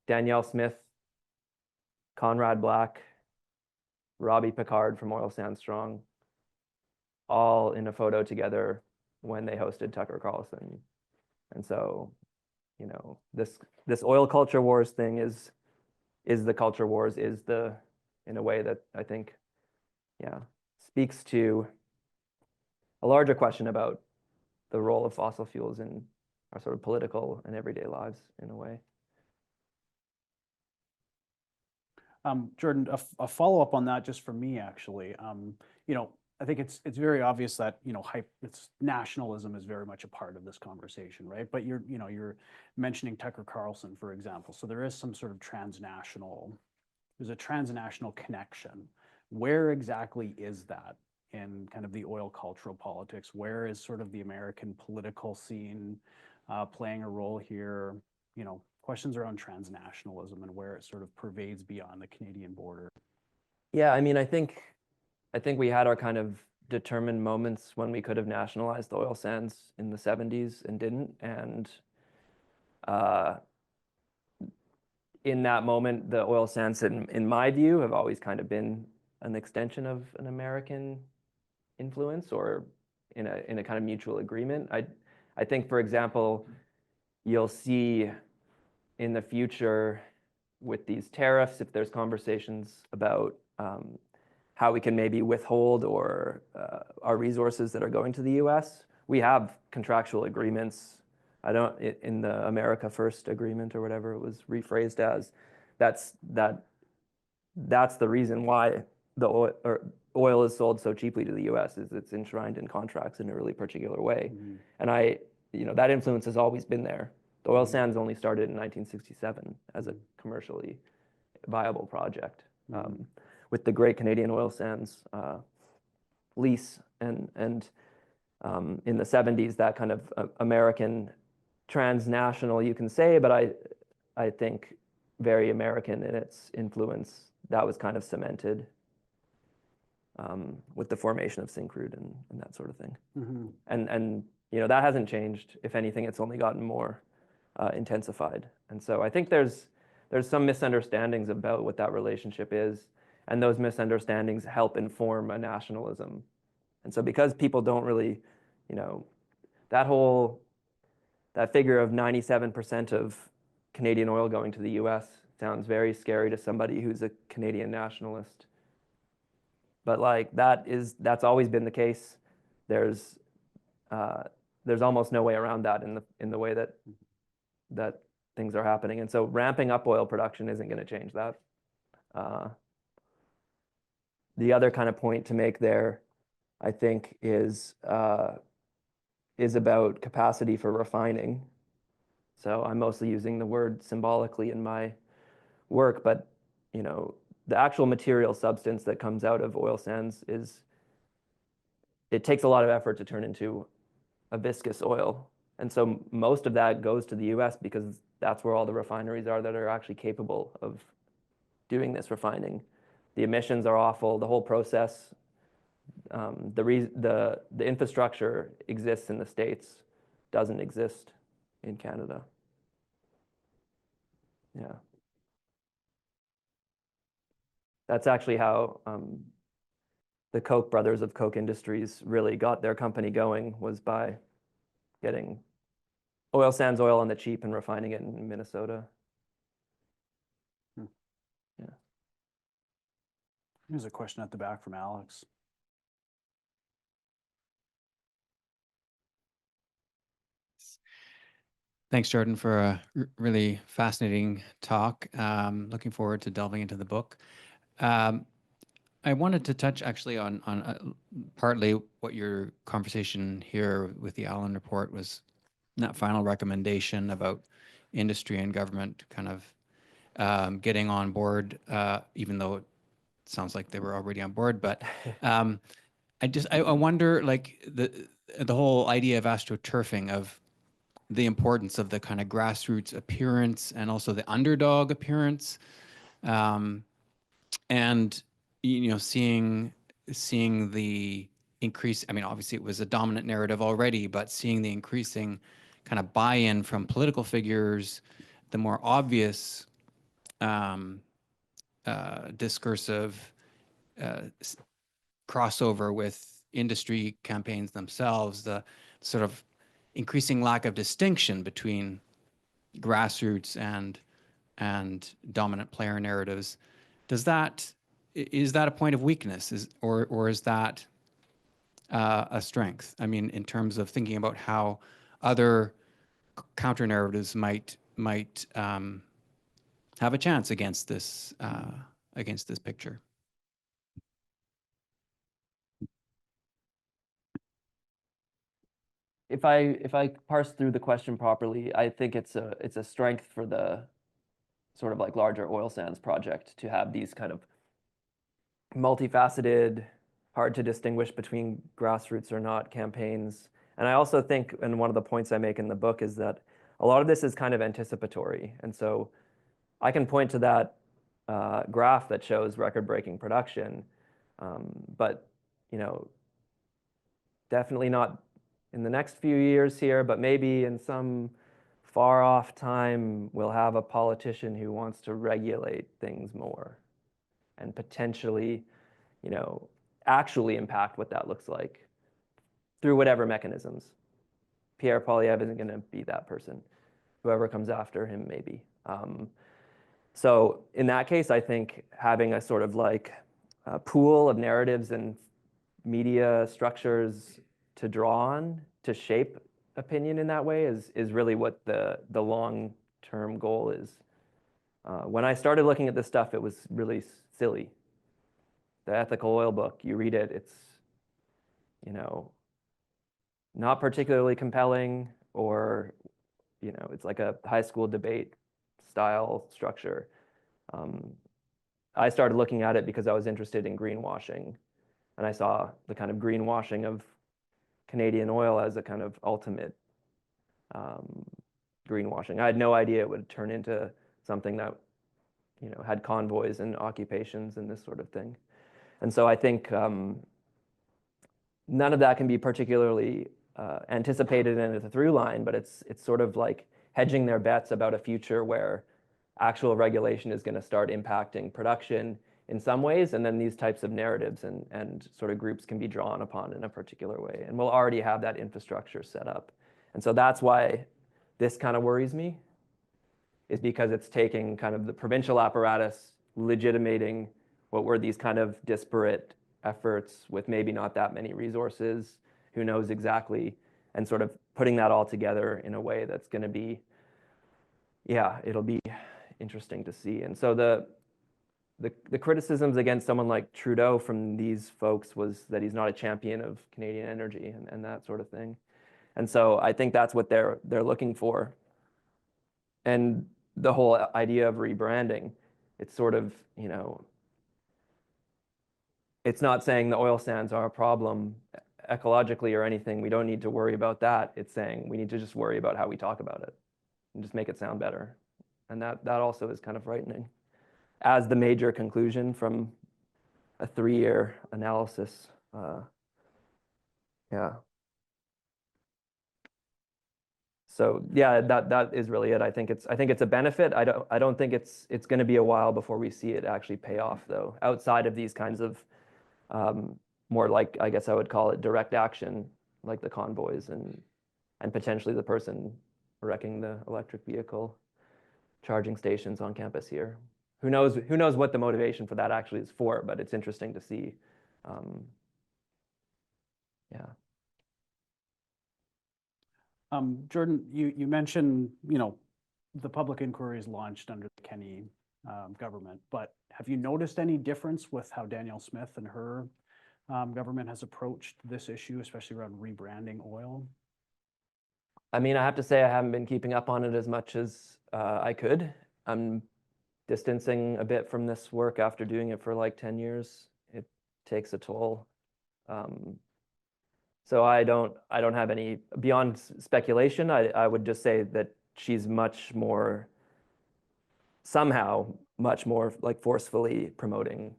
Danielle Smith, Conrad Black, Robbie Picard from Oil Sands Strong, all in a photo together when they hosted Tucker Carlson. And so, this oil culture wars thing is the culture wars, in a way that I think, speaks to a larger question about the role of fossil fuels in our sort of political and everyday lives in a way. Jordan, a follow-up on that just for me, actually. I think it's very obvious that, it's nationalism is very much a part of this conversation, right? But you're mentioning Tucker Carlson, for example. So there is some sort of there's a transnational connection. Where exactly is that in kind of the oil cultural politics? Where is sort of the American political scene playing a role here? Questions around transnationalism and where it sort of pervades beyond the Canadian border. Yeah, I mean, I think we had our kind of determined moments when we could have nationalized the oil sands in the 70s and didn't. And in that moment, the oil sands, in my view, have always kind of been an extension of an American influence, or in a kind of mutual agreement. I think, for example, you'll see in the future with these tariffs, if there's conversations about how we can maybe withhold or our resources that are going to the US, we have contractual agreements. In the America First agreement or whatever it was rephrased as, that's the reason why the oil is sold so cheaply to the US, is it's enshrined in contracts in a really particular way. Mm-hmm. And that influence has always been there. The oil sands only started in 1967 as a commercially viable project. Mm-hmm. with the Great Canadian Oil Sands lease, and in the 70s, that kind of American transnational, you can say, but I think very American in its influence, that was kind of cemented with the formation of Syncrude and that sort of thing. Mm-hmm. And you know, that hasn't changed. If anything, it's only gotten more intensified. And so I think there's some misunderstandings about what that relationship is, and those misunderstandings help inform a nationalism. And so because people don't really, you know, that figure of 97% of Canadian oil going to the US sounds very scary to somebody who's a Canadian nationalist. But like that's always been the case. There's almost no way around that in the way that things are happening. And so ramping up oil production isn't going to change that. The other kind of point to make there, I think, is about capacity for refining. So I'm mostly using the word symbolically in my work, but you know, the actual material substance that comes out of oil sands it takes a lot of effort to turn into a viscous oil. And so most of that goes to the US because that's where all the refineries are that are actually capable of doing this refining. The emissions are awful, the whole process, the infrastructure exists in the States, doesn't exist in Canada. Yeah. That's actually how the Koch brothers of Koch Industries really got their company going, was by getting oil sands oil on the cheap and refining it in Minnesota. Yeah. Here's a question at the back from Alex. Thanks, Jordan, for a really fascinating talk. Looking forward to delving into the book. I wanted to touch actually on partly what your conversation here with the Allen report was, that final recommendation about industry and government kind of getting on board, even though it sounds like they were already on board. But I wonder, like the whole idea of astroturfing, of the importance of the kind of grassroots appearance and also the underdog appearance, and you know, seeing the increase. I mean, obviously it was a dominant narrative already, but seeing the increasing kind of buy-in from political figures, the more obvious discursive crossover with industry campaigns themselves, the sort of increasing lack of distinction between grassroots and dominant player narratives. Is that a point of weakness, or is that a strength? I mean, in terms of thinking about how other counter narratives might have a chance against this picture. If I parse through the question properly, I think it's a strength for the sort of like larger oil sands project to have these kind of multifaceted, hard to distinguish between grassroots or not campaigns. And I also think, and one of the points I make in the book is that a lot of this is kind of anticipatory. And so I can point to that graph that shows record-breaking production, but you know, definitely not in the next few years here, but maybe in some far off time, we'll have a politician who wants to regulate things more and potentially, you know, actually impact what that looks like through whatever mechanisms. Pierre Poilievre isn't going to be that person. Whoever comes after him, maybe. So in that case, I think having a sort of like a pool of narratives and media structures to draw on to shape opinion in that way is really what the long-term goal is. When I started looking at this stuff, it was really silly. The Ethical Oil book, you read it, it's, you know, not particularly compelling, or, you know, it's like a high school debate style structure. I started looking at it because I was interested in greenwashing. And I saw the kind of greenwashing of Canadian oil as a kind of ultimate greenwashing. I had no idea it would turn into something that, you know, had convoys and occupations and this sort of thing. And so I think none of that can be particularly anticipated in the through line, but it's sort of like hedging their bets about a future where actual regulation is going to start impacting production in some ways, and then these types of narratives and sort of groups can be drawn upon in a particular way. And we'll already have that infrastructure set up. And so that's why this kind of worries me, is because it's taking kind of the provincial apparatus, legitimating what were these kind of disparate efforts with maybe not that many resources, who knows exactly, and sort of putting that all together in a way that's going to be, yeah, it'll be interesting to see. And so the criticisms against someone like Trudeau from these folks was that he's not a champion of Canadian energy and that sort of thing. And so I think that's what they're looking for. And the whole idea of rebranding, it's sort of, you know, it's not saying the oil sands are a problem ecologically or anything. We don't need to worry about that. It's saying we need to just worry about how we talk about it and just make it sound better. And that also is kind of frightening as the major conclusion from a 3-year analysis. Yeah. So yeah, that is really it. I think it's a benefit. I don't think it's going to be a while before we see it actually pay off, though. Outside of these kinds of more like, I guess I would call it direct action, like the convoys and potentially the person wrecking the electric vehicle charging stations on campus here. Who knows what the motivation for that actually is for, but it's interesting to see. Yeah. Jordan, you mentioned, you know, the public inquiry is launched under the Kenney government, but have you noticed any difference with how Danielle Smith and her government has approached this issue, especially around rebranding oil? I mean, I have to say I haven't been keeping up on it as much as I could. I'm distancing a bit from this work after doing it for like 10 years. It takes a toll. So I don't have any, beyond speculation, I would just say that she's somehow much more like forcefully promoting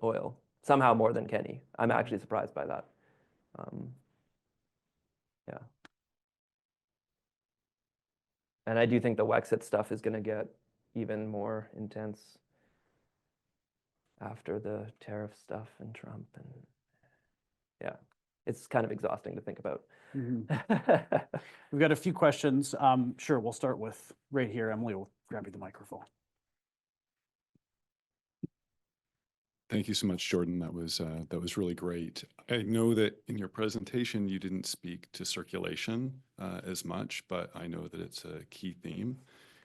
oil, somehow more than Kenney. I'm actually surprised by that. Yeah. And I do think the Wexit stuff is going to get even more intense after the tariff stuff and Trump. And yeah, it's kind of exhausting to think about. Mm-hmm. We've got a few questions. Sure, we'll start with right here. Emily will grab you the microphone. Thank you so much, Jordan. That was really great. I know that in your presentation you didn't speak to circulation as much, but I know that it's a key theme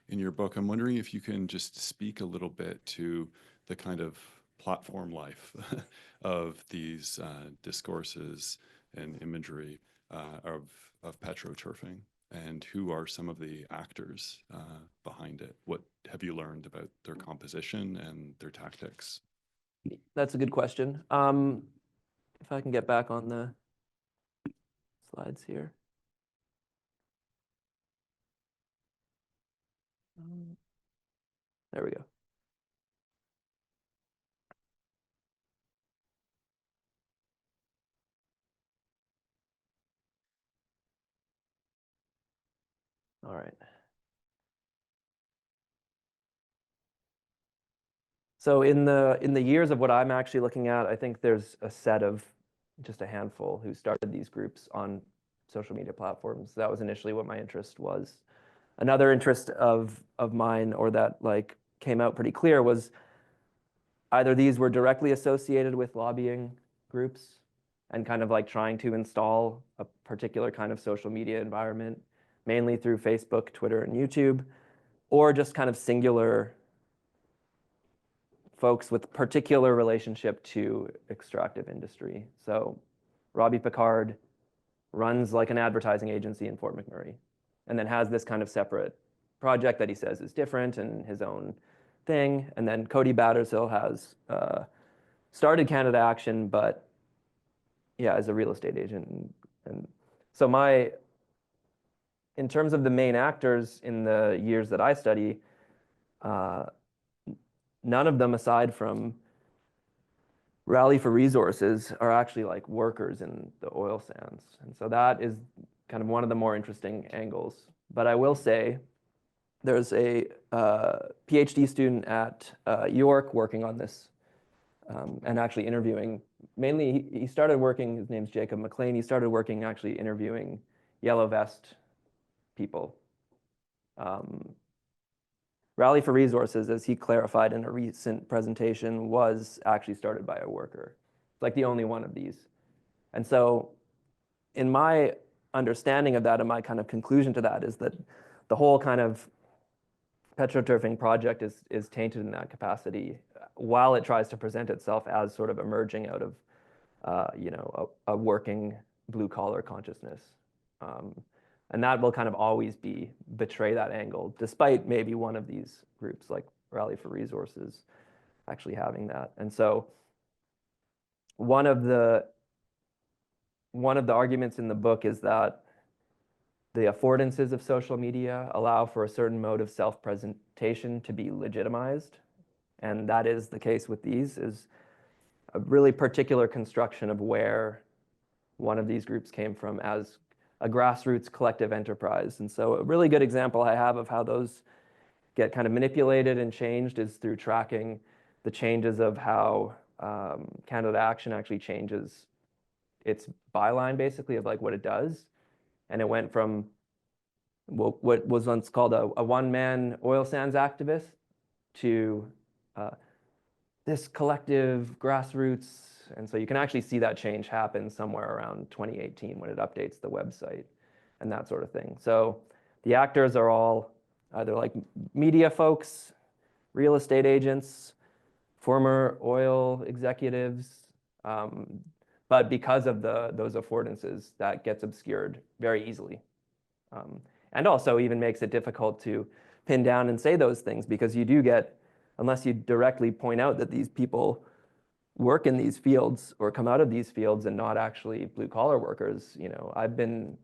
in your book. I'm wondering if you can just speak a little bit to the kind of platform life of these discourses and imagery of petroturfing, and who are some of the actors behind it? What have you learned about their composition and their tactics? That's a good question. If I can get back on the slides here. There we go. All right. So in the years of what I'm actually looking at, I think there's a set of just a handful who started these groups on social media platforms. That was initially what my interest was. Another interest of mine, or that like came out pretty clear, was either these were directly associated with lobbying groups and kind of like trying to install a particular kind of social media environment, mainly through Facebook, Twitter, and YouTube, or just kind of singular folks with particular relationship to extractive industry. So Robbie Picard runs like an advertising agency in Fort McMurray, and then has this kind of separate project that he says is different and his own thing. And then Cody Battershill has started Canada Action, but yeah, as a real estate agent. And so in terms of the main actors in the years that I study, none of them aside from Rally for Resources are actually like workers in the oil sands. And so that is kind of one of the more interesting angles. But I will say there's a PhD student at York working on this and actually interviewing. Mainly, he started working, his name's Jacob McLean, he started working actually interviewing yellow vest people. Rally for Resources, as he clarified in a recent presentation, was actually started by a worker. It's like the only one of these. And so in my understanding of that and my kind of conclusion to that is that the whole kind of Petroturfing project is tainted in that capacity while it tries to present itself as sort of emerging out of a working blue collar consciousness. And that will kind of always betray that angle, despite maybe one of these groups like Rally for Resources actually having that. And so one of the arguments in the book is that the affordances of social media allow for a certain mode of self-presentation to be legitimized. And that is the case with these, is a really particular construction of where one of these groups came from as a grassroots collective enterprise. And so a really good example I have of how those get kind of manipulated and changed is through tracking the changes of how Canada Action actually changes its byline, basically, of like what it does. And it went from what was once called a one-man oil sands activist to this collective grassroots. And so you can actually see that change happen somewhere around 2018 when it updates the website and that sort of thing. So the actors are all either like media folks, real estate agents, former oil executives, but because of those affordances, that gets obscured very easily. And also even makes it difficult to pin down and say those things, because you do get, unless you directly point out that these people work in these fields or come out of these fields and not actually blue collar workers. I've been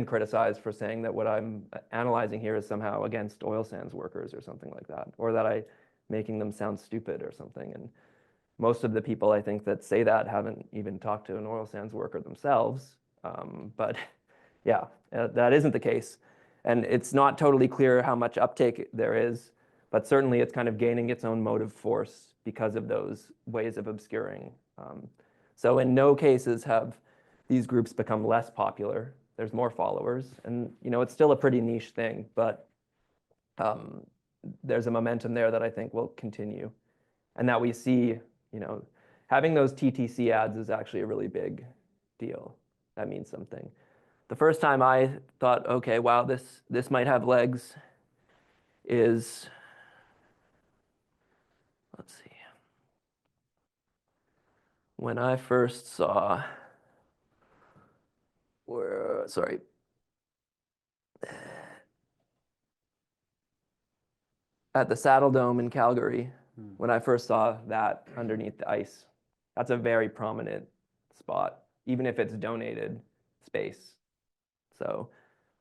criticized for saying that what I'm analyzing here is somehow against oil sands workers or something like that, or that I'm making them sound stupid or something. And most of the people I think that say that haven't even talked to an oil sands worker themselves. But yeah, that isn't the case. And it's not totally clear how much uptake there is, but certainly it's kind of gaining its own motive force because of those ways of obscuring. So in no cases have these groups become less popular. There's more followers, and it's still a pretty niche thing, but there's a momentum there that I think will continue, and that we see, having those TTC ads is actually a really big deal. That means something. The first time I thought, okay, wow, this might have legs is, let's see, when I first saw, at the Saddle Dome in Calgary, when I first saw that underneath the ice. That's a very prominent spot, even if it's donated space. So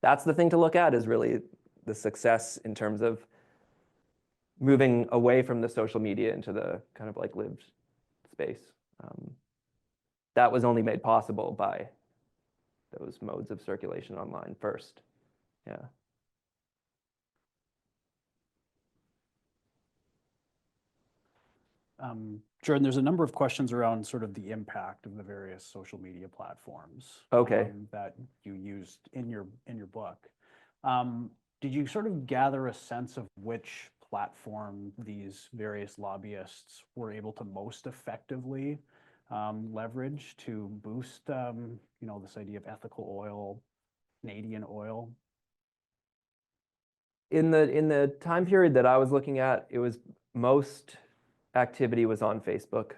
that's the thing to look at, is really the success in terms of moving away from the social media into the kind of like lived space. That was only made possible by those modes of circulation online first. Yeah. Jordan, there's a number of questions around sort of the impact of the various social media platforms that you used in your book. Did you sort of gather a sense of which platform these various lobbyists were able to most effectively leverage to boost, this idea of ethical oil, Canadian oil? In the time period that I was looking at, it was most activity was on Facebook,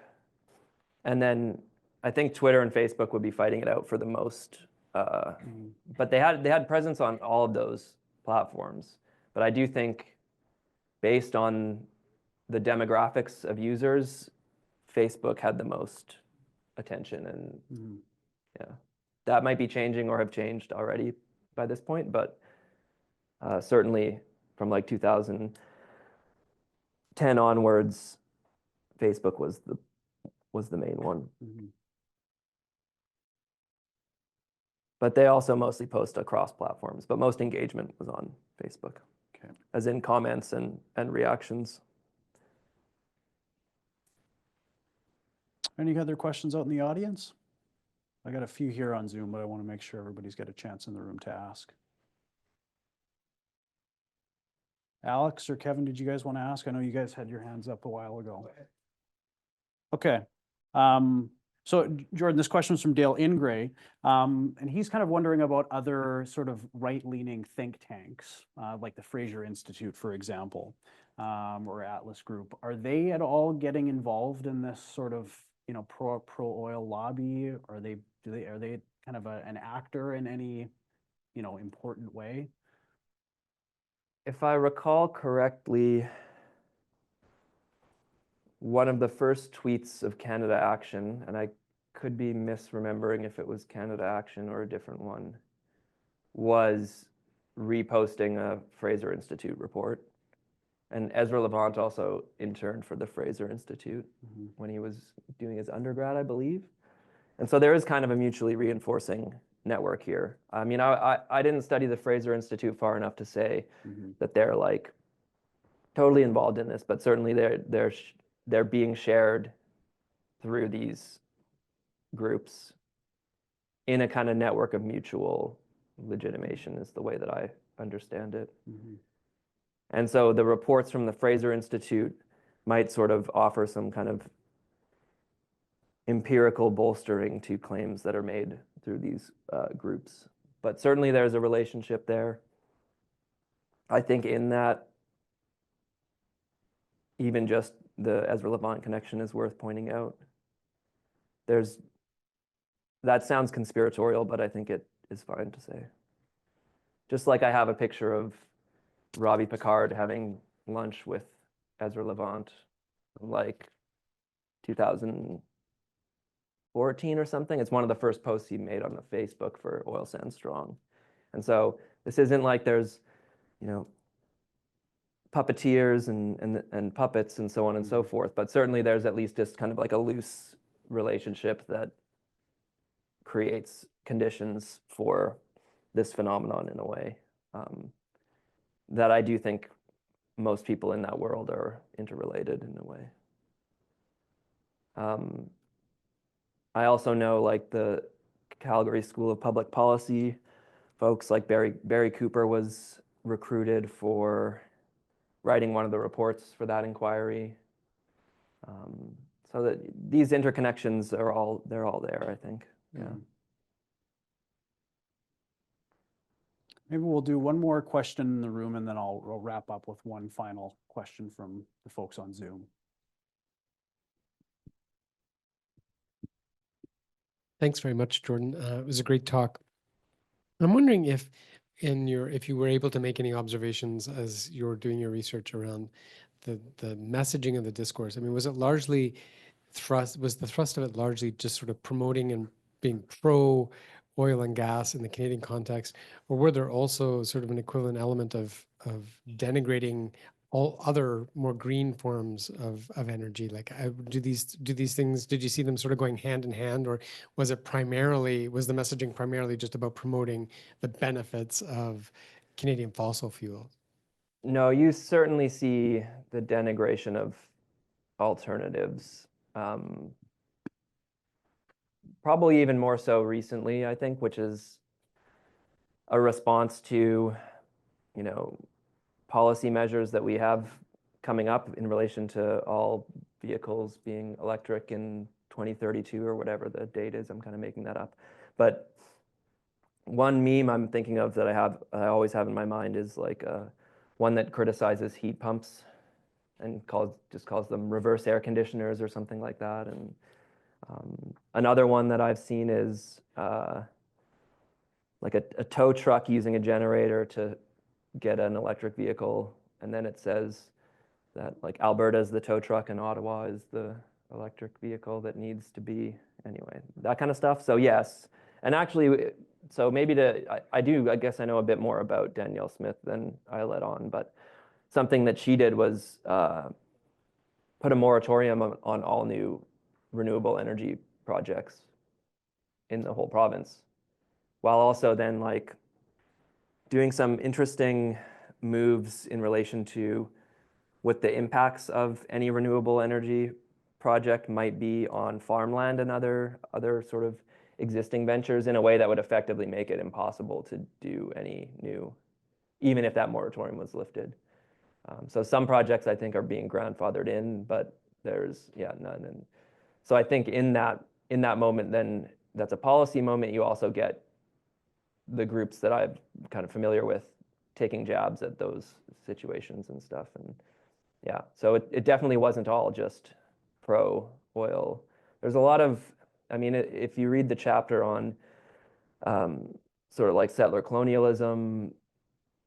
and then I think Twitter and Facebook would be fighting it out for the most. But they had presence on all of those platforms. But I do think, based on the demographics of users, Facebook had the most attention, and Mhm. yeah, that might be changing or have changed already by this point, but certainly from like 2010 onwards, Facebook was the main one. Mhm. But they also mostly post across platforms, but most engagement was on Facebook, Okay. as in comments and reactions. Any other questions out in the audience? I got a few here on Zoom, but I want to make sure everybody's got a chance in the room to ask. Alex or Kevin, did you guys want to ask? I know you guys had your hands up a while ago. Okay. So Jordan, this question is from Dale Ingray, and he's kind of wondering about other sort of right-leaning think tanks, like the Fraser Institute, for example, or Atlas Group. Are they at all getting involved in this sort of, pro oil lobby? Are they kind of an actor in any, important way? If I recall correctly, one of the first tweets of Canada Action, and I could be misremembering if it was Canada Action or a different one, was reposting a Fraser Institute report. And Ezra Levant also interned for the Fraser Institute when he was doing his undergrad, I believe. And so there is kind of a mutually reinforcing network here. I mean, I didn't study the Fraser Institute far enough to say that they're like totally involved in this, but certainly they're being shared through these groups in a kind of network of mutual legitimation is the way that I understand it. And so the reports from the Fraser Institute might sort of offer some kind of empirical bolstering to claims that are made through these groups. But certainly there's a relationship there. I think in that, even just the Ezra Levant connection is worth pointing out. That sounds conspiratorial, but I think it is fine to say. Just like I have a picture of Robbie Picard having lunch with Ezra Levant, like 2014 or something. It's one of the first posts he made on the Facebook for Oil Sands Strong. And so this isn't like there's, puppeteers and puppets and so on and so forth, but certainly there's at least just kind of like a loose relationship that creates conditions for this phenomenon in a way that I do think most people in that world are interrelated in a way. I also know like the Calgary School of Public Policy folks, like Barry Cooper was recruited for writing one of the reports for that inquiry. So that these interconnections they're all there, I think. Yeah. Maybe we'll do one more question in the room, and then I'll wrap up with one final question from the folks on Zoom. Thanks very much, Jordan. It was a great talk. I'm wondering if you were able to make any observations as you were doing your research around the messaging of the discourse. I mean, was the thrust of it largely just sort of promoting and being pro oil and gas in the Canadian context, or were there also sort of an equivalent element of denigrating all other more green forms of energy? Like, do these things, did you see them sort of going hand in hand, or was the messaging primarily just about promoting the benefits of Canadian fossil fuel? No, you certainly see the denigration of alternatives. Probably even more so recently, I think, which is a response to, policy measures that we have coming up in relation to all vehicles being electric in 2032 or whatever the date is. I'm kind of making that up. But one meme I'm thinking of that I always have in my mind is like one that criticizes heat pumps and just calls them reverse air conditioners or something like that. And another one that I've seen is like a tow truck using a generator to get an electric vehicle, and then it says that like Alberta's the tow truck and Ottawa is the electric vehicle that needs to be, anyway, that kind of stuff. So yes, and actually, so maybe I guess I know a bit more about Danielle Smith than I let on, but something that she did was put a moratorium on all new renewable energy projects in the whole province, while also then like doing some interesting moves in relation to what the impacts of any renewable energy project might be on farmland and other sort of existing ventures in a way that would effectively make it impossible to do any new, even if that moratorium was lifted. So some projects I think are being grandfathered in, but there's none. And so I think in that moment, then that's a policy moment. You also get the groups that I'm kind of familiar with taking jabs at those situations and stuff. And yeah, so it definitely wasn't all just pro oil. There's a lot of, I mean, if you read the chapter on sort of like settler colonialism,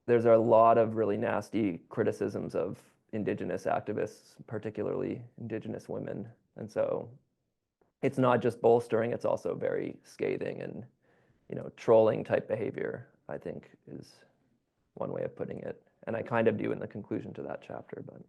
there's a lot of really nasty criticisms of Indigenous activists, particularly Indigenous women. And so it's not just bolstering, it's also very scathing and, trolling type behavior, I think is one way of putting it. And I kind of do in the conclusion to that chapter, but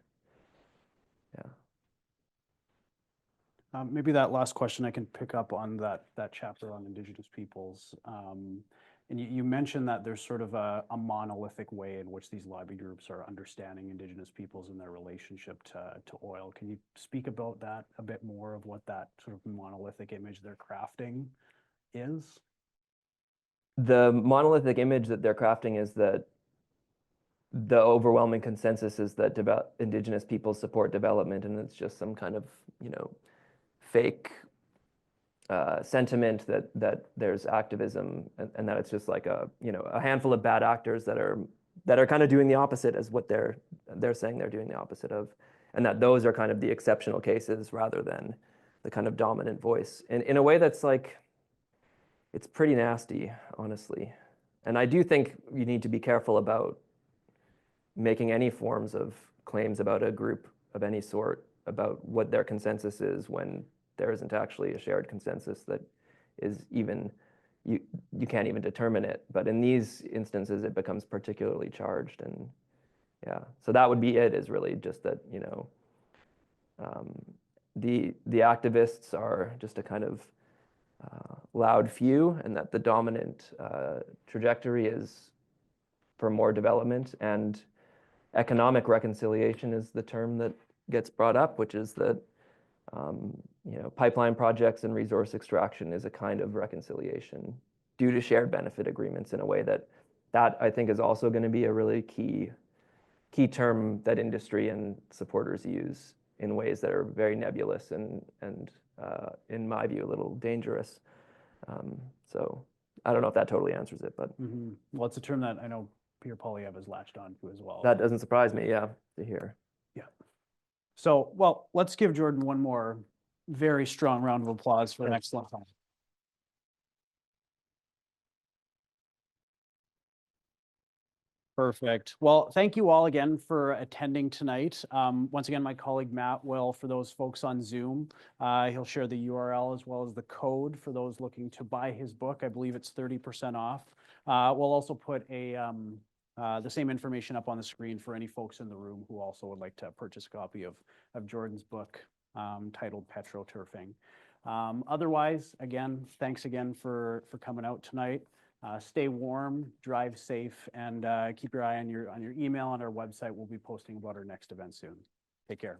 yeah. Maybe that last question I can pick up on that chapter on Indigenous peoples. And you mentioned that there's sort of a monolithic way in which these lobby groups are understanding Indigenous peoples and their relationship to oil. Can you speak about that a bit more, of what that sort of monolithic image they're crafting is? The monolithic image that they're crafting is that the overwhelming consensus is that Indigenous peoples support development, and it's just some kind of, fake sentiment that there's activism, and that it's just like a handful of bad actors that are kind of doing the opposite as what they're saying they're doing the opposite of, and that those are kind of the exceptional cases rather than the kind of dominant voice, and in a way that's like, it's pretty nasty, honestly. And I do think you need to be careful about making any forms of claims about a group of any sort about what their consensus is when there isn't actually a shared consensus that is even, you can't even determine it. But in these instances, it becomes particularly charged. And yeah, so that would be it, is really just that, the activists are just a kind of loud few, and that the dominant trajectory is for more development, and economic reconciliation is the term that gets brought up, which is that pipeline projects and resource extraction is a kind of reconciliation due to shared benefit agreements, in a way that I think is also going to be a really key term that industry and supporters use in ways that are very nebulous and in my view, a little dangerous. So I don't know if that totally answers it, but well, it's a term that I know Peter Polyev has latched on to as well. That doesn't surprise me, yeah, to hear. Yeah. So, well, let's give Jordan one more very strong round of applause for an excellent talk. Perfect. Well, thank you all again for attending tonight. Once again, my colleague Matt will, for those folks on Zoom, he'll share the URL as well as the code for those looking to buy his book. I believe it's 30% off. We'll also put the same information up on the screen for any folks in the room who also would like to purchase a copy of Jordan's book titled Petroturfing. Otherwise, again, thanks again for coming out tonight. Stay warm, drive safe, and keep your eye on your email on our website. We'll be posting about our next event soon. Take care.